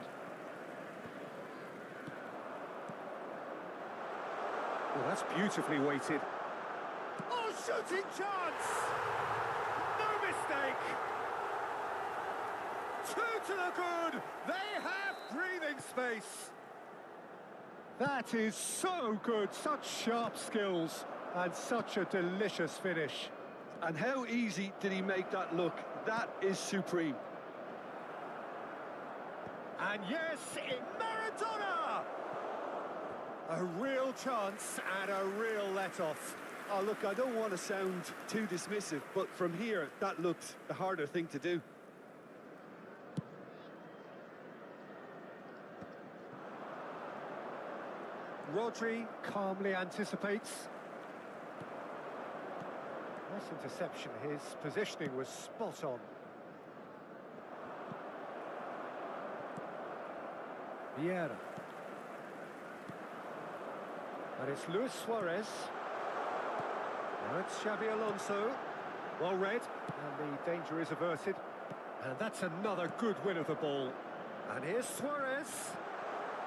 Well, that's beautifully weighted. Oh, shooting chance! No mistake! Two to the good! They have breathing space! That is so good, such sharp skills, and such a delicious finish. And how easy did he make that look? That is supreme. And yes, in Maradona! A real chance and a real let-off. Oh, look, I don't want to sound too dismissive, but from here, that looked the harder thing to do. Rodri calmly anticipates. Nice interception. His positioning was spot on. Vieira. And it's Luis Suarez. Now it's Xabi Alonso. Well read, and the danger is averted. And that's another good win of the ball. And here's Suarez.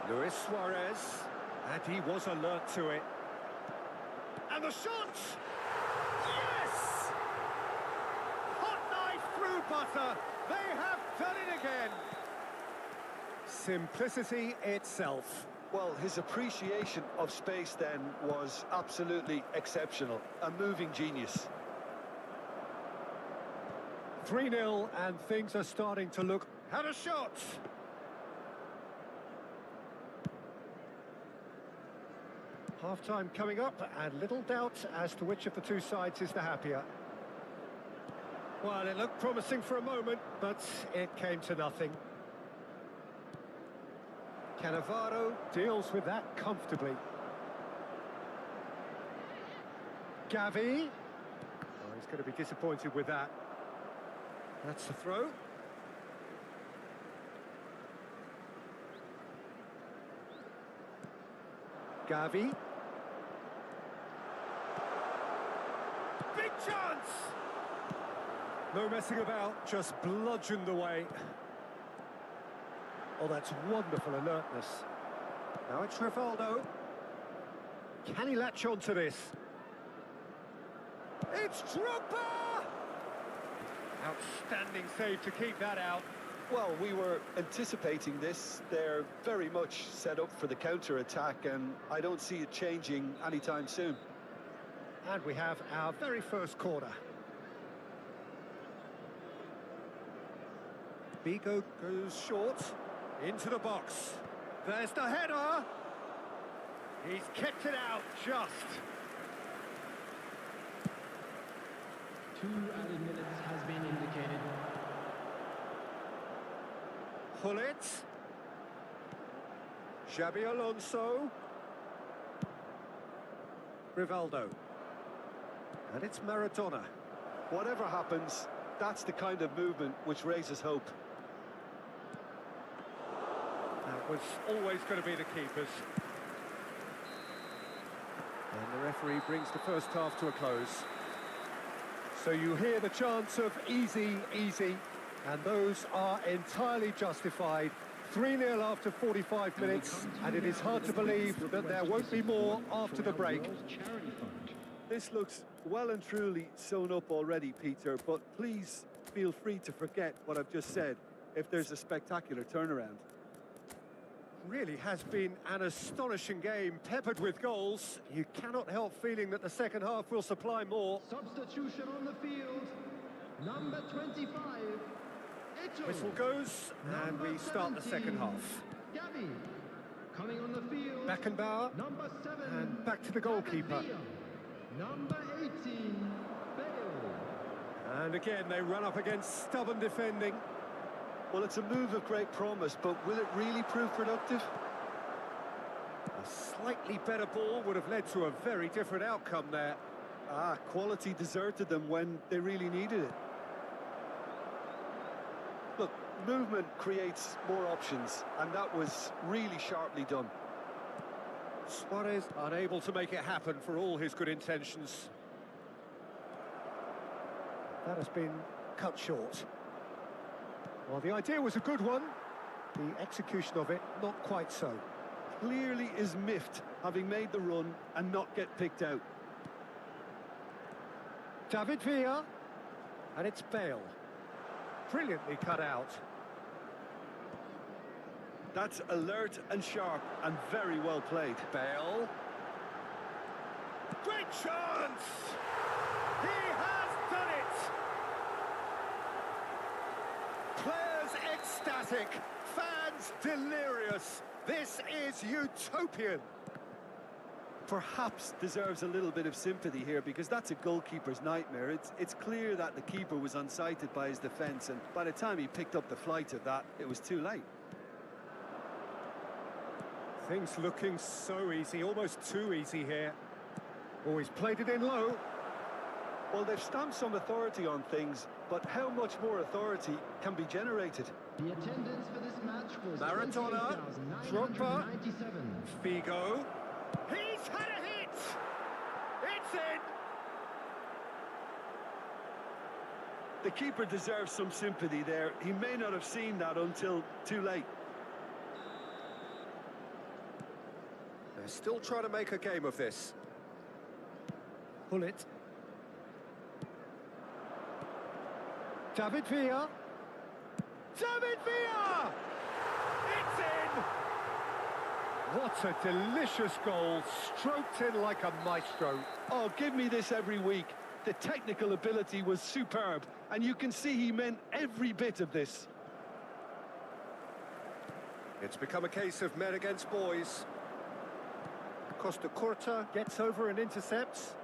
Luis Suarez. And he was alert to it. And the shot! Yes! Hot knife through butter. They have done it again. Simplicity itself. Well, his appreciation of space then was absolutely exceptional. A moving genius. 3-0, and things are starting to look... Had a shot! Half-time coming up, and little doubt as to which of the two sides is the happier. Well, it looked promising for a moment, but it came to nothing. Cannavaro deals with that comfortably. Gavi. Oh, he's going to be disappointed with that. That's the throw. Gavi. Big chance! No messing about, just bludgeoned away. Oh, that's wonderful alertness. Now it's Rivaldo. Can he latch on to this? It's Drogba! Outstanding save to keep that out. Well, we were anticipating this. They're very much set up for the counter-attack, and I don't see it changing anytime soon. And we have our very first corner. Vigo goes short, into the box. There's the header! He's kept it out, just. 2 added minutes has been indicated. Hullet. Xabi Alonso. Rivaldo. And it's Maradona. Whatever happens, that's the kind of movement which raises hope. That was always going to be the keepers. And the referee brings the first half to a close. So you hear the chants of easy, easy, and those are entirely justified. 3-0 after 45 minutes, and it is hard to believe that there won't be more after the break. This looks well and truly sewn up already, Peter, but please feel free to forget what I've just said if there's a spectacular turnaround. Really has been an astonishing game, peppered with goals. You cannot help feeling that the second half will supply more. Substitution on the field. Number 25. Eto. Whistle goes, and we start the second half. Gavi. Coming on the field. Beckenbauer, Number 7. and back to the goalkeeper. Number 18. Bale. And again, they run up against stubborn defending. Well, it's a move of great promise, but will it really prove productive? A slightly better ball would have led to a very different outcome there. Quality deserted them when they really needed it. Look, movement creates more options, and that was really sharply done. Suarez unable to make it happen for all his good intentions. That has been cut short. Well, the idea was a good one. The execution of it, not quite so. Clearly is miffed, having made the run and not get picked out. David Villa, and it's Bale. Brilliantly cut out. That's alert and sharp and very well played. Bale. Great chance! He has done it! Players ecstatic, fans delirious. This is utopian. Perhaps deserves a little bit of sympathy here, because that's a goalkeeper's nightmare. It's clear that the keeper was unsighted by his defence, and by the time he picked up the flight of that, it was too late. Things looking so easy, almost too easy here. Oh, he's played it in low. Well, they've stamped some authority on things, but how much more authority can be generated? The attendance for this match was Maradona, Drogba, 28,997. Figo. He's had a hit! It's in! The keeper deserves some sympathy there. He may not have seen that until too late. They're still trying to make a game of this. Hullet. David Villa. David Villa! It's in! What a delicious goal, stroked in like a maestro. Oh, give me this every week. The technical ability was superb, and you can see he meant every bit of this. It's become a case of men against boys. Costa Curta gets over and intercepts.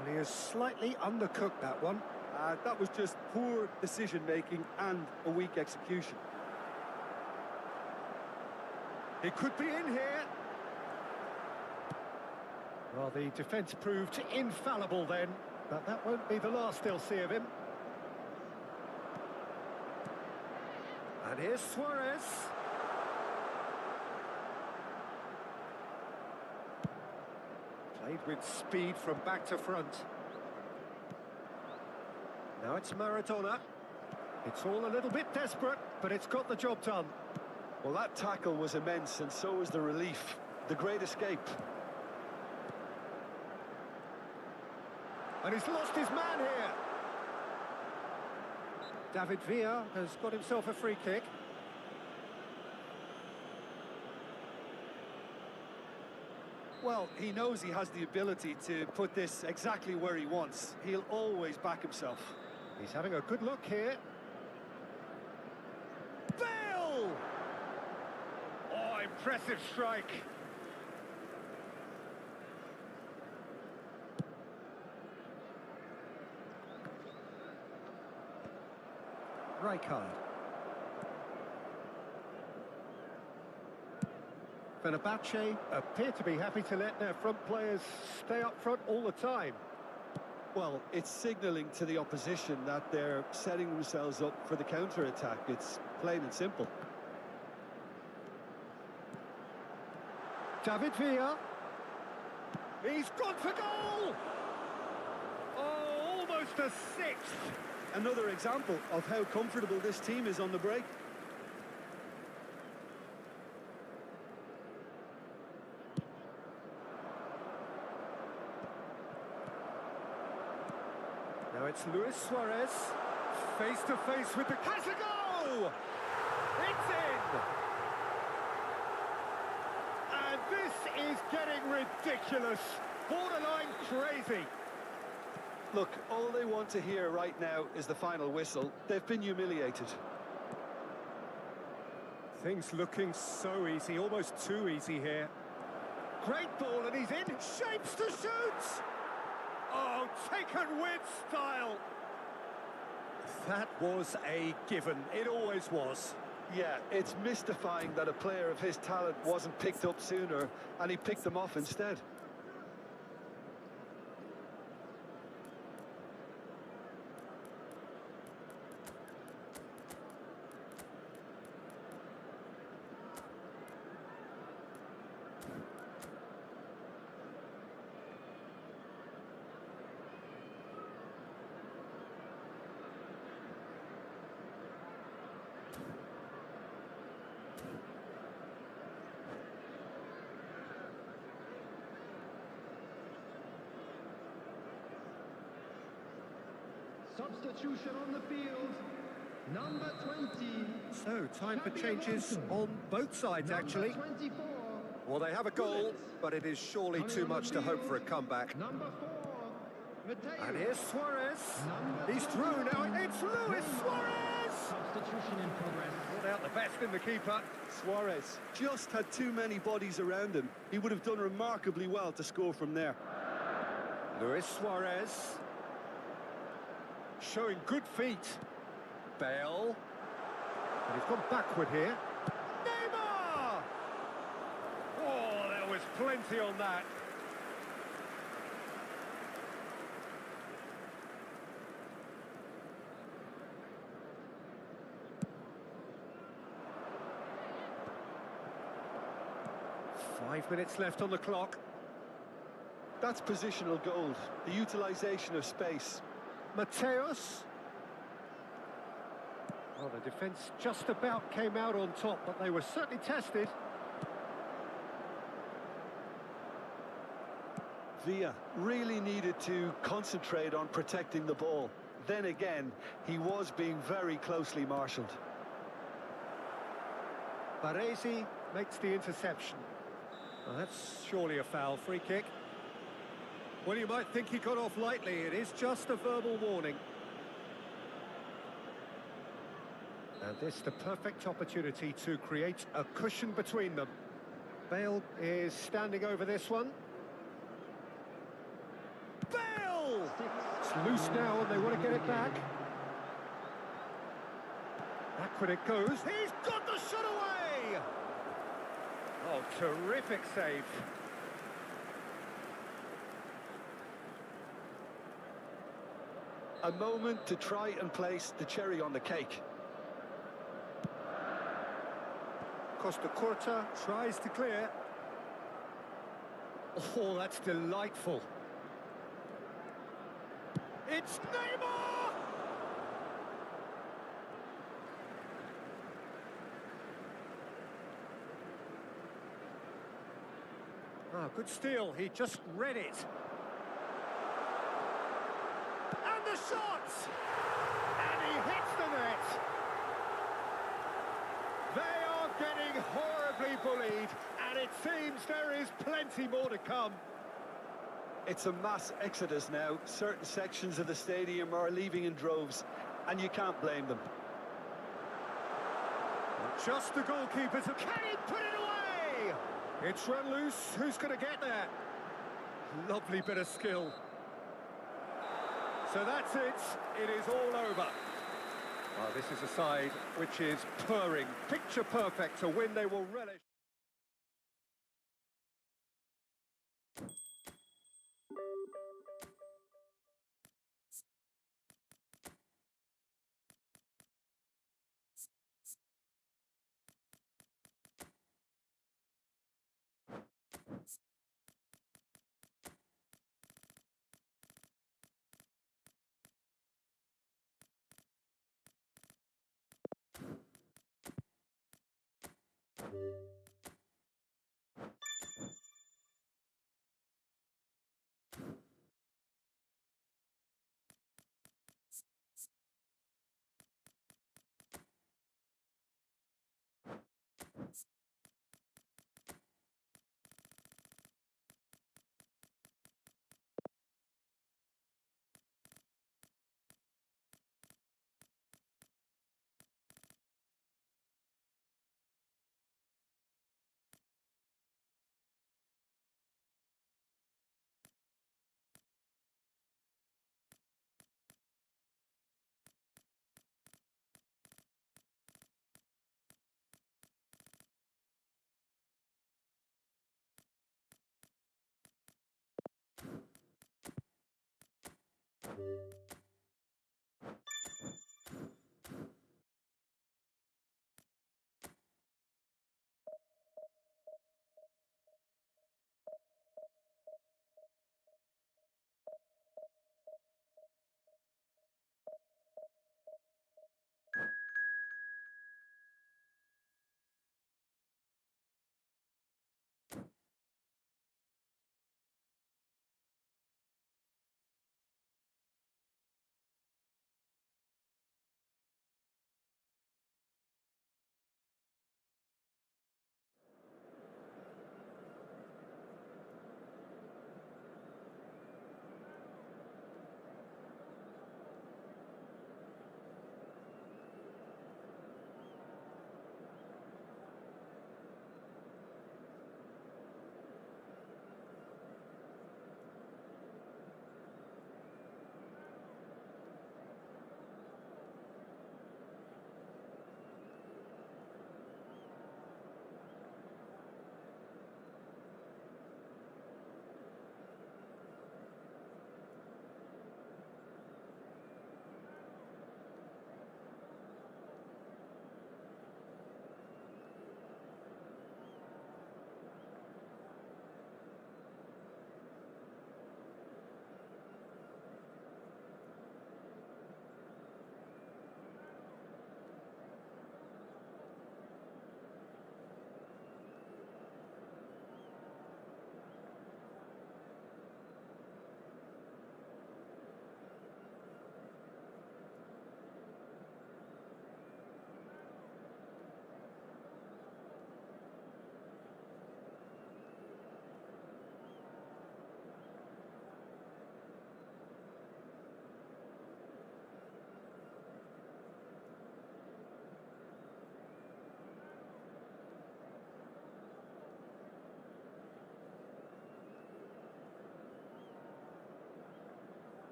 And he has slightly undercooked that one. That was just poor decision-making and a weak execution. He could be in here. Well, the defence proved infallible then, but that won't be the last they'll see of him. And here's Suarez. Played with speed from back to front. Now it's Maradona. It's all a little bit desperate, but it's got the job done. Well, that tackle was immense, and so was the relief. The great escape. And he's lost his man here. David Villa has got himself a free kick. Well, he knows he has the ability to put this exactly where he wants. He'll always back himself. He's having a good look here. Bale! Oh, impressive strike. Rijkaard. Fenerbahce appear to be happy to let their front players stay up front all the time. Well, it's signalling to the opposition that they're setting themselves up for the counter-attack. It's plain and simple. David Villa. He's gone for goal! Oh, almost a sixth. Another example of how comfortable this team is on the break. Now it's Luis Suarez, face to face with the... Has a goal! It's in! And this is getting ridiculous, borderline crazy. Look, all they want to hear right now is the final whistle. They've been humiliated. Things looking so easy, almost too easy here. Great ball, and he's in, shapes to shoot! Oh, taken with style. That was a given. It always was. Yeah, it's mystifying that a player of his talent wasn't picked up sooner, and he picked them off instead. Substitution on the field, number 20. So, time for changes on both sides, actually. 24. Well, they have a goal, but it is surely too much to hope for a comeback. Number 4. And here's Suarez. He's through now. It's Luis Suarez! Substitution in progress. Brought out the best in the keeper. Suarez just had too many bodies around him. He would have done remarkably well to score from there. Luis Suarez. Showing good feet. Bale. And he's gone backward here. Neymar! Oh, there was plenty on that. Five minutes left on the clock. That's positional gold, the utilisation of space. Mateus. Well, the defence just about came out on top, but they were certainly tested. Villa really needed to concentrate on protecting the ball. Then again, he was being very closely marshalled. Baresi makes the interception. Well, that's surely a foul. Free kick. Well, you might think he got off lightly. It is just a verbal warning. And this the perfect opportunity to create a cushion between them. Bale is standing over this one. Bale! It's loose now and they want to get it back. Backward it goes. He's got the shot away! Oh, terrific save. A moment to try and place the cherry on the cake. Costa Curta tries to clear. Oh, that's delightful. It's Neymar! Ah, good steal. He just read it. And the shot! And he hits the net. They are getting horribly bullied, and it seems there is plenty more to come. It's a mass exodus now. Certain sections of the stadium are leaving in droves, and you can't blame them. Just the goalkeeper to... Can he put it away? It's run loose. Who's going to get there? Lovely bit of skill. So that's it. It is all over. Well, this is a side which is purring. Picture perfect to win they will relish.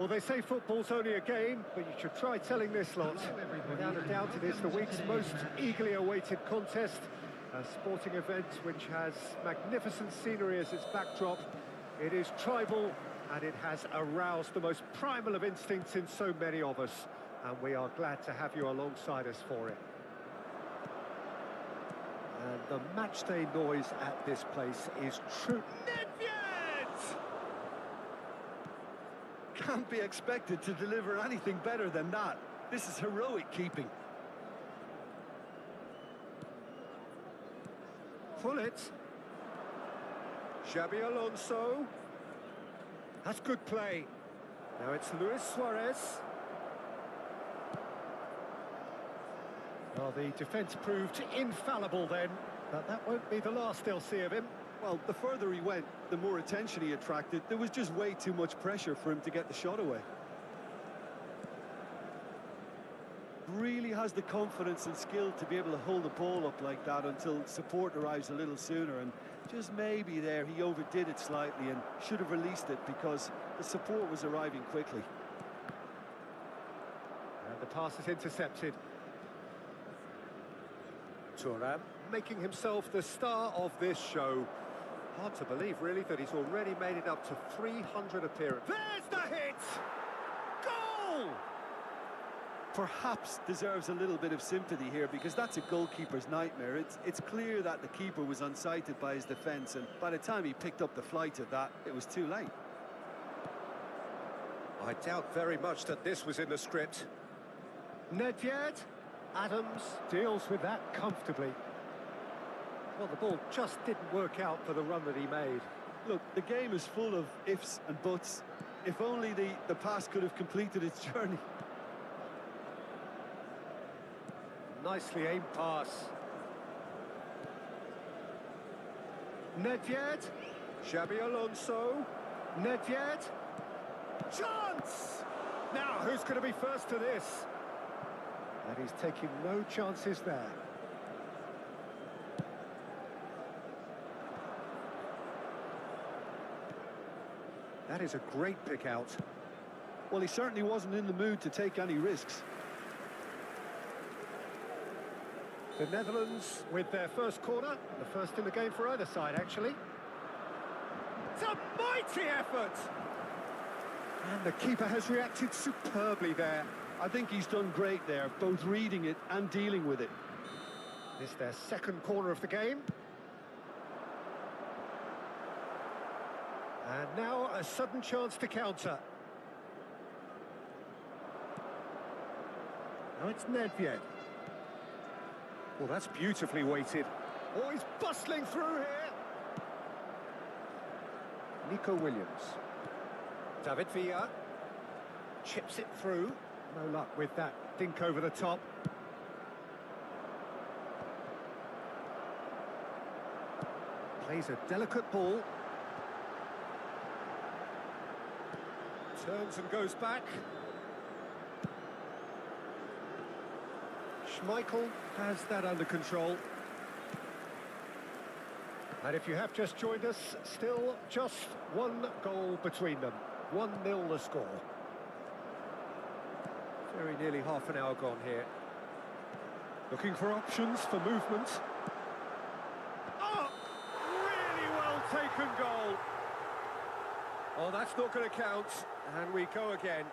Well, they say football's only a game, but you should try telling this lot. Without a doubt, it is the week's most eagerly awaited contest. A sporting event which has magnificent scenery as its backdrop. It is tribal, and it has aroused the most primal of instincts in so many of us. And we are glad to have you alongside us for it. And the matchday noise at this place is true. Can't be expected to deliver anything better than that. This is heroic keeping. Pull it. Xabi Alonso. That's good play. Now it's Suarez. Well, the defence proved infallible then, but that won't be the last they'll see of him. Well, the further he went, the more attention he attracted. There was just way too much pressure for him to get the shot away. Really has the confidence and skill to be able to hold the ball up like that until support arrives a little sooner, and just maybe there he overdid it slightly and should have released it because the support was arriving quickly. And the pass is intercepted. Turam making himself the star of this show. Hard to believe, really, that he's already made it up to 300 appearances. There's the hit! Goal! Perhaps deserves a little bit of sympathy here because that's a goalkeeper's nightmare. It's clear that the keeper was unsighted by his defence, and by the time he picked up the flight of that, it was too late. I doubt very much that this was in the script. Nedved. Adams deals with that comfortably. Well, the ball just didn't work out for the run that he made. Look, the game is full of ifs and buts. If only the pass could have completed its journey. Nicely aimed pass. Nedved. Xabi Alonso. Nedved. Chance! Now, who's going to be first to this? And he's taking no chances there. That is a great pick out. Well, he certainly wasn't in the mood to take any risks. The Netherlands with their first corner, the first in the game for either side, actually. It's a mighty effort! And the keeper has reacted superbly there. I think he's done great there, both reading it and dealing with it. This is their second corner of the game. And now a sudden chance to counter. Now it's Nedved. Well, that's beautifully weighted. Oh, he's bustling through here. Nico Williams. David Villa. Chips it through. No luck with that dink over the top. Plays a delicate ball. Turns and goes back. Schmeichel has that under control. And if you have just joined us, still just one goal between them. 1-0 the score. Very nearly half an hour gone here. Looking for options for movement. Oh! Really well taken goal. Oh, that's not going to count. And we go again.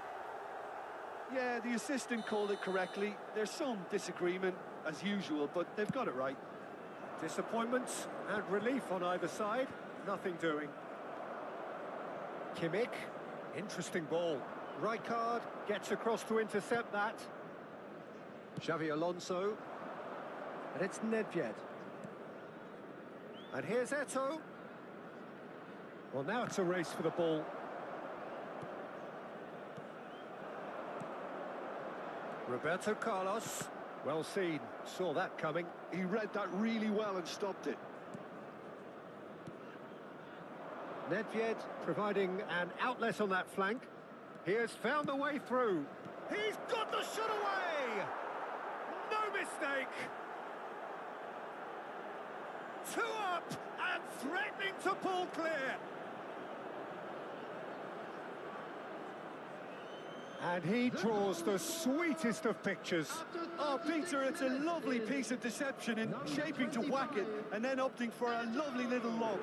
Yeah, the assistant called it correctly. There's some disagreement, as usual, but they've got it right. Disappointment and relief on either side. Nothing doing. Kimmich. Interesting ball. Rijkaard gets across to intercept that. Xabi Alonso. And it's Nedved. And here's Eto'o. Well, now it's a race for the ball. Roberto Carlos. Well seen. Saw that coming. He read that really well and stopped it. Nedved providing an outlet on that flank. He has found the way through. He's got the shot away! No mistake! 2 up and threatening to pull clear. And he draws the sweetest of pictures. Oh, Peter, it's a lovely piece of deception in shaping to whack it and then opting for a lovely little lob.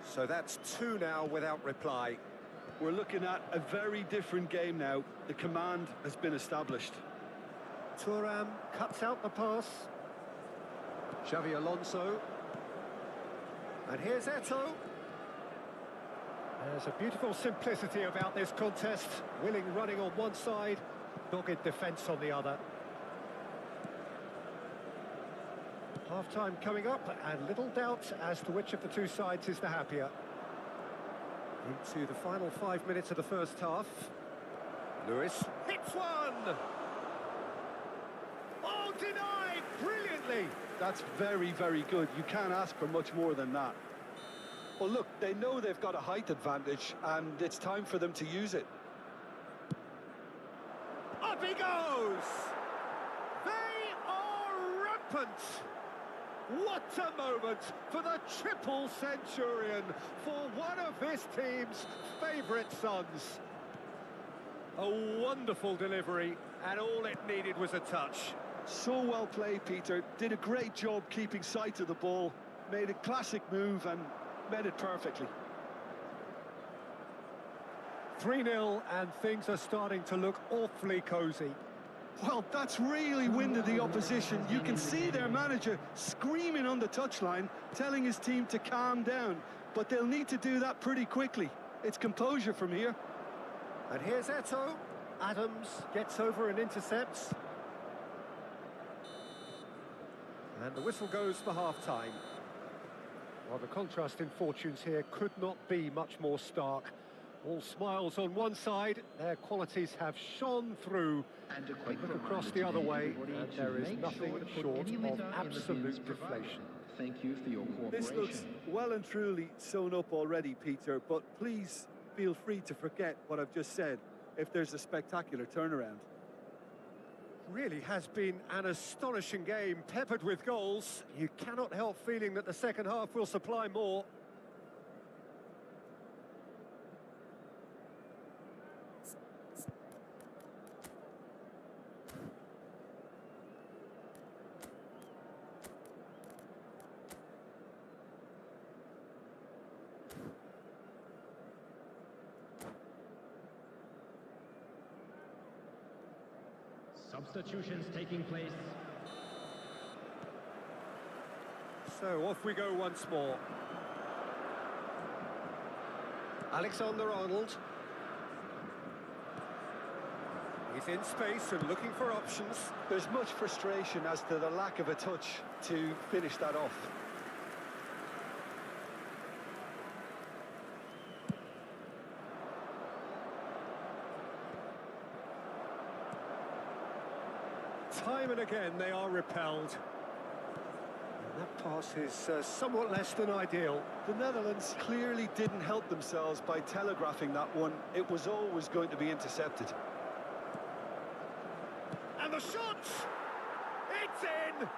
So that's 2 now without reply. We're looking at a very different game now. The command has been established. Thuram cuts out the pass. Xavi Alonso. And here's Eto'o. There's a beautiful simplicity about this contest. Willing running on one side, dogged defence on the other. Half-time coming up, and little doubt as to which of the two sides is the happier. Into the final 5 minutes of the first half. Lewis hits one! Oh, denied brilliantly! That's very, very good. You can't ask for much more than that. Well, look, they know they've got a height advantage, and it's time for them to use it. Up he goes! They are rampant! What a moment for the triple centurion, for one of his team's favourite sons. A wonderful delivery, and all it needed was a touch. So well played, Peter. Did a great job keeping sight of the ball, made a classic move and made it perfectly. 3-0, and things are starting to look awfully cosy. Well, that's really winded the opposition. You can see their manager screaming on the touchline, telling his team to calm down. But they'll need to do that pretty quickly. It's composure from here. And here's Eto'o. Adams gets over and intercepts. And the whistle goes for half-time. Well, the contrast in fortunes here could not be much more stark. All smiles on one side, their qualities have shone through. And a But look across the other way, and there is nothing short of absolute deflation. Thank you for your cooperation. This looks well and truly sewn up already, Peter, but please feel free to forget what I've just said if there's a spectacular turnaround. Really has been an astonishing game, peppered with goals. You cannot help feeling that the second half will supply more. Substitutions taking place. So off we go once more. Alexander-Arnold. He's in space and looking for options. There's much frustration as to the lack of a touch to finish that off. Time and again they are repelled. And that pass is somewhat less than ideal. The Netherlands clearly didn't help themselves by telegraphing that one. It was always going to be intercepted. And the shot! It's in!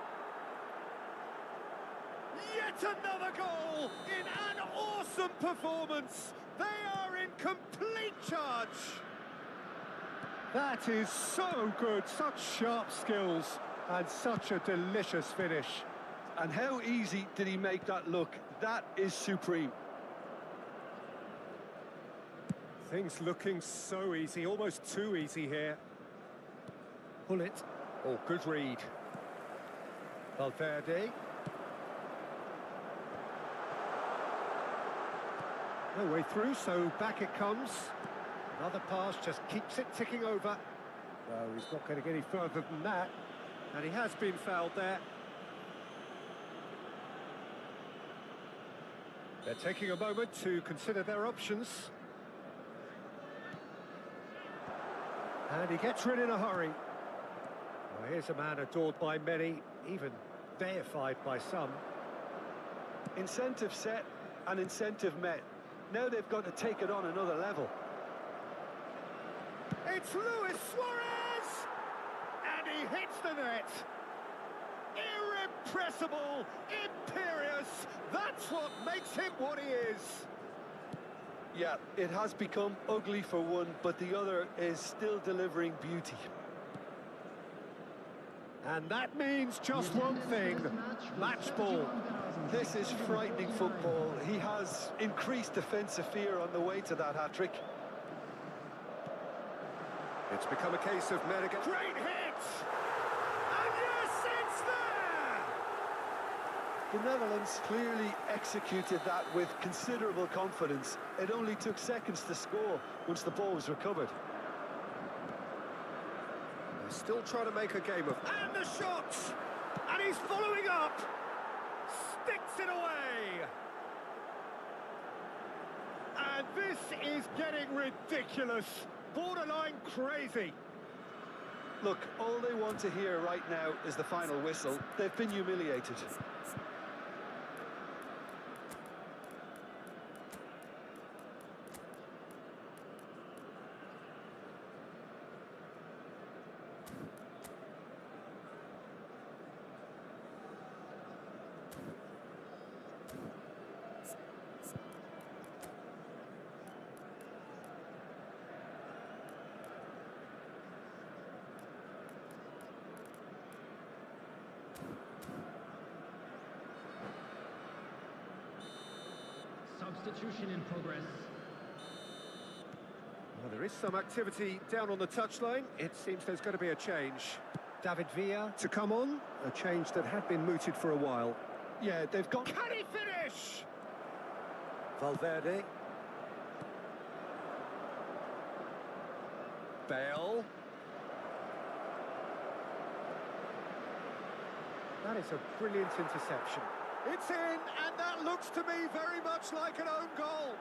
Yet another goal in an awesome performance. They are in complete charge. That is so good, such sharp skills and such a delicious finish. And how easy did he make that look? That is supreme. Things looking so easy, almost too easy here. Pull it. Oh, good read. Valverde. No way through, so back it comes. Another pass just keeps it ticking over. No, he's not going to get any further than that. And he has been fouled there. They're taking a moment to consider their options. And he gets rid in a hurry. Well, here's a man adored by many, even deified by some. Incentive set and incentive met. Now they've got to take it on another level. It's Luis Suarez! And he hits the net. Irrepressible, imperious. genius! That's what makes him what he is. Yeah, it has become ugly for one, but the other is still delivering beauty. And that means just one thing, match ball. This is frightening football. He has increased defensive fear on the way to that hat-trick. It's become a case of Medigan. Great hit! And yes, it's there! The Netherlands clearly executed that with considerable confidence. It only took seconds to score once the ball was recovered. They're still trying to make a game of... And the shot! And he's following up! Sticks it away! And this is getting ridiculous. Borderline crazy. Look, all they want to hear right now is the final whistle. They've been humiliated. Substitution in progress. Well, there is some activity down on the touchline. It seems there's going to be a change. David Villa to come on, a change that had been mooted for a while. Yeah, they've got... Can he finish? Valverde. Bale. That is a brilliant interception. It's in, and that looks to me very much like an own goal.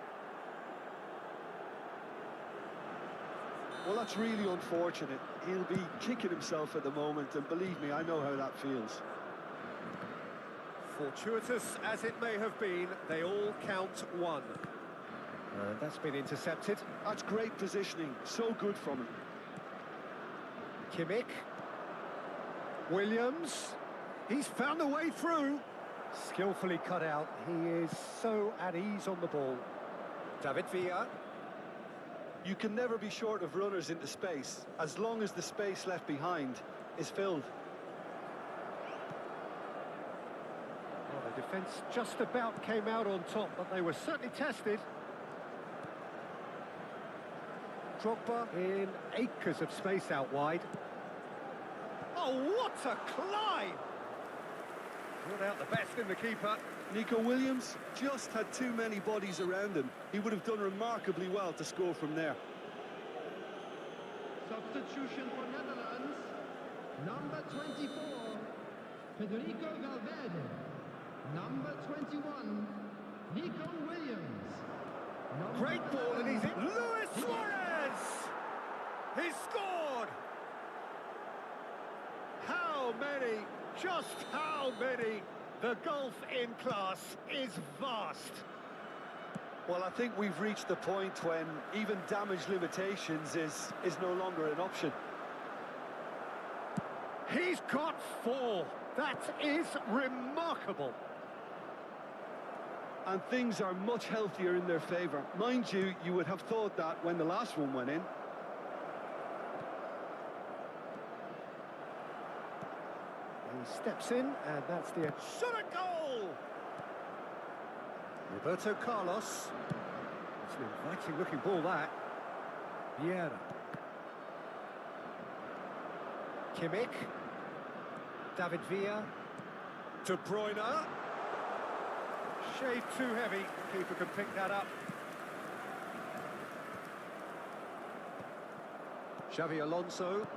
Well, that's really unfortunate. He'll be kicking himself at the moment, and believe me, I know how that feels. Fortuitous as it may have been, they all count one. And that's been intercepted. That's great positioning, so good from him. Kimmich. Williams. He's found a way through. Skillfully cut out. He is so at ease on the ball. David Villa. You can never be short of runners into space, as long as the space left behind is filled. Well, the defence just about came out on top, but they were certainly tested. Drogba in acres of space out wide. Oh, what a climb! Brought out the best in the keeper. Nico Williams just had too many bodies around him. He would have done remarkably well to score from there. Substitution for Netherlands. Number 24, Federico Valverde. Number 21, Nico Williams. Great ball, and he's in. Luis Suarez! He's scored! How many? Just how many? The gulf in class is vast. Well, I think we've reached the point when even damage limitations is no longer an option. He's got 4. That is remarkable. And things are much healthier in their favour. Mind you, you would have thought that when the last one went in. He steps in, and that's the shot at goal! Roberto Carlos. It's an inviting-looking ball, that. Vieira. Kimmich. David Villa. De Bruyne. Shade too heavy. Keeper can pick that up. Xavi Alonso.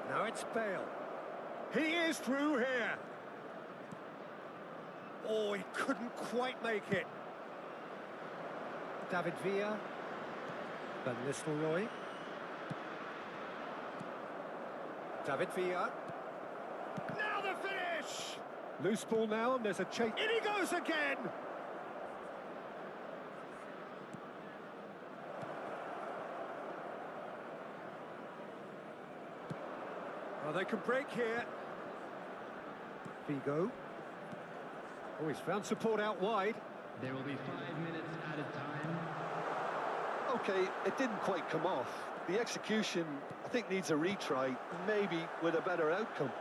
Now it's Bale. He is through here. Oh, he couldn't quite make it. David Villa. Van Nistelrooy. David Villa. Now the finish! Loose ball now, and there's a chase. In he goes again! Well, they can break here. Figo. Oh, he's found support out wide. There will be 5 minutes added time. Okay, it didn't quite come off. The execution, I think, needs a retry, maybe with a better outcome.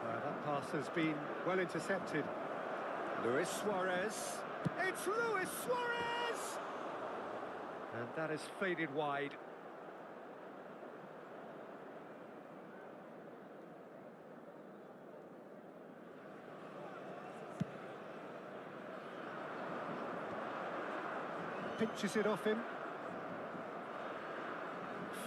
That pass has been well intercepted. Luis Suarez. It's Luis Suarez! And that is faded wide. Pinches it off him.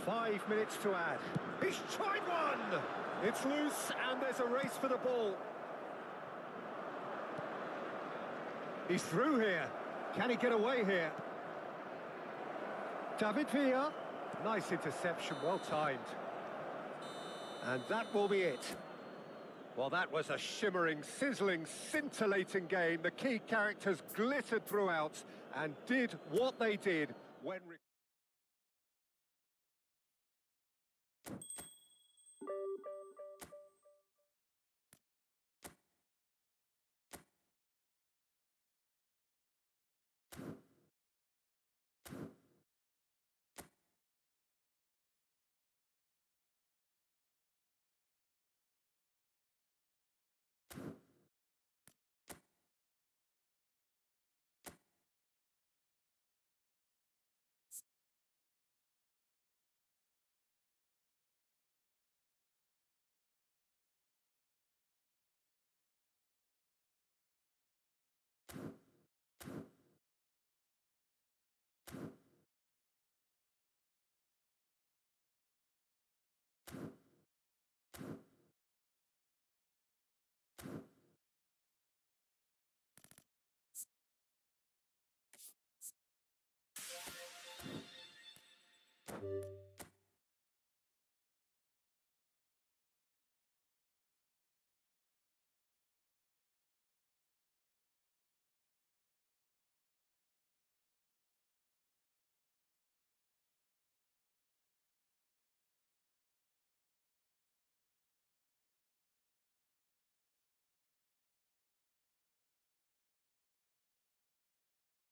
5 minutes to add. He's tried one! It's loose and there's a race for the ball. He's through here. Can he get away here? David Villa. Nice interception, well timed. And that will be it. Well, that was a shimmering, sizzling, scintillating game. The key characters glittered throughout and did what they did when...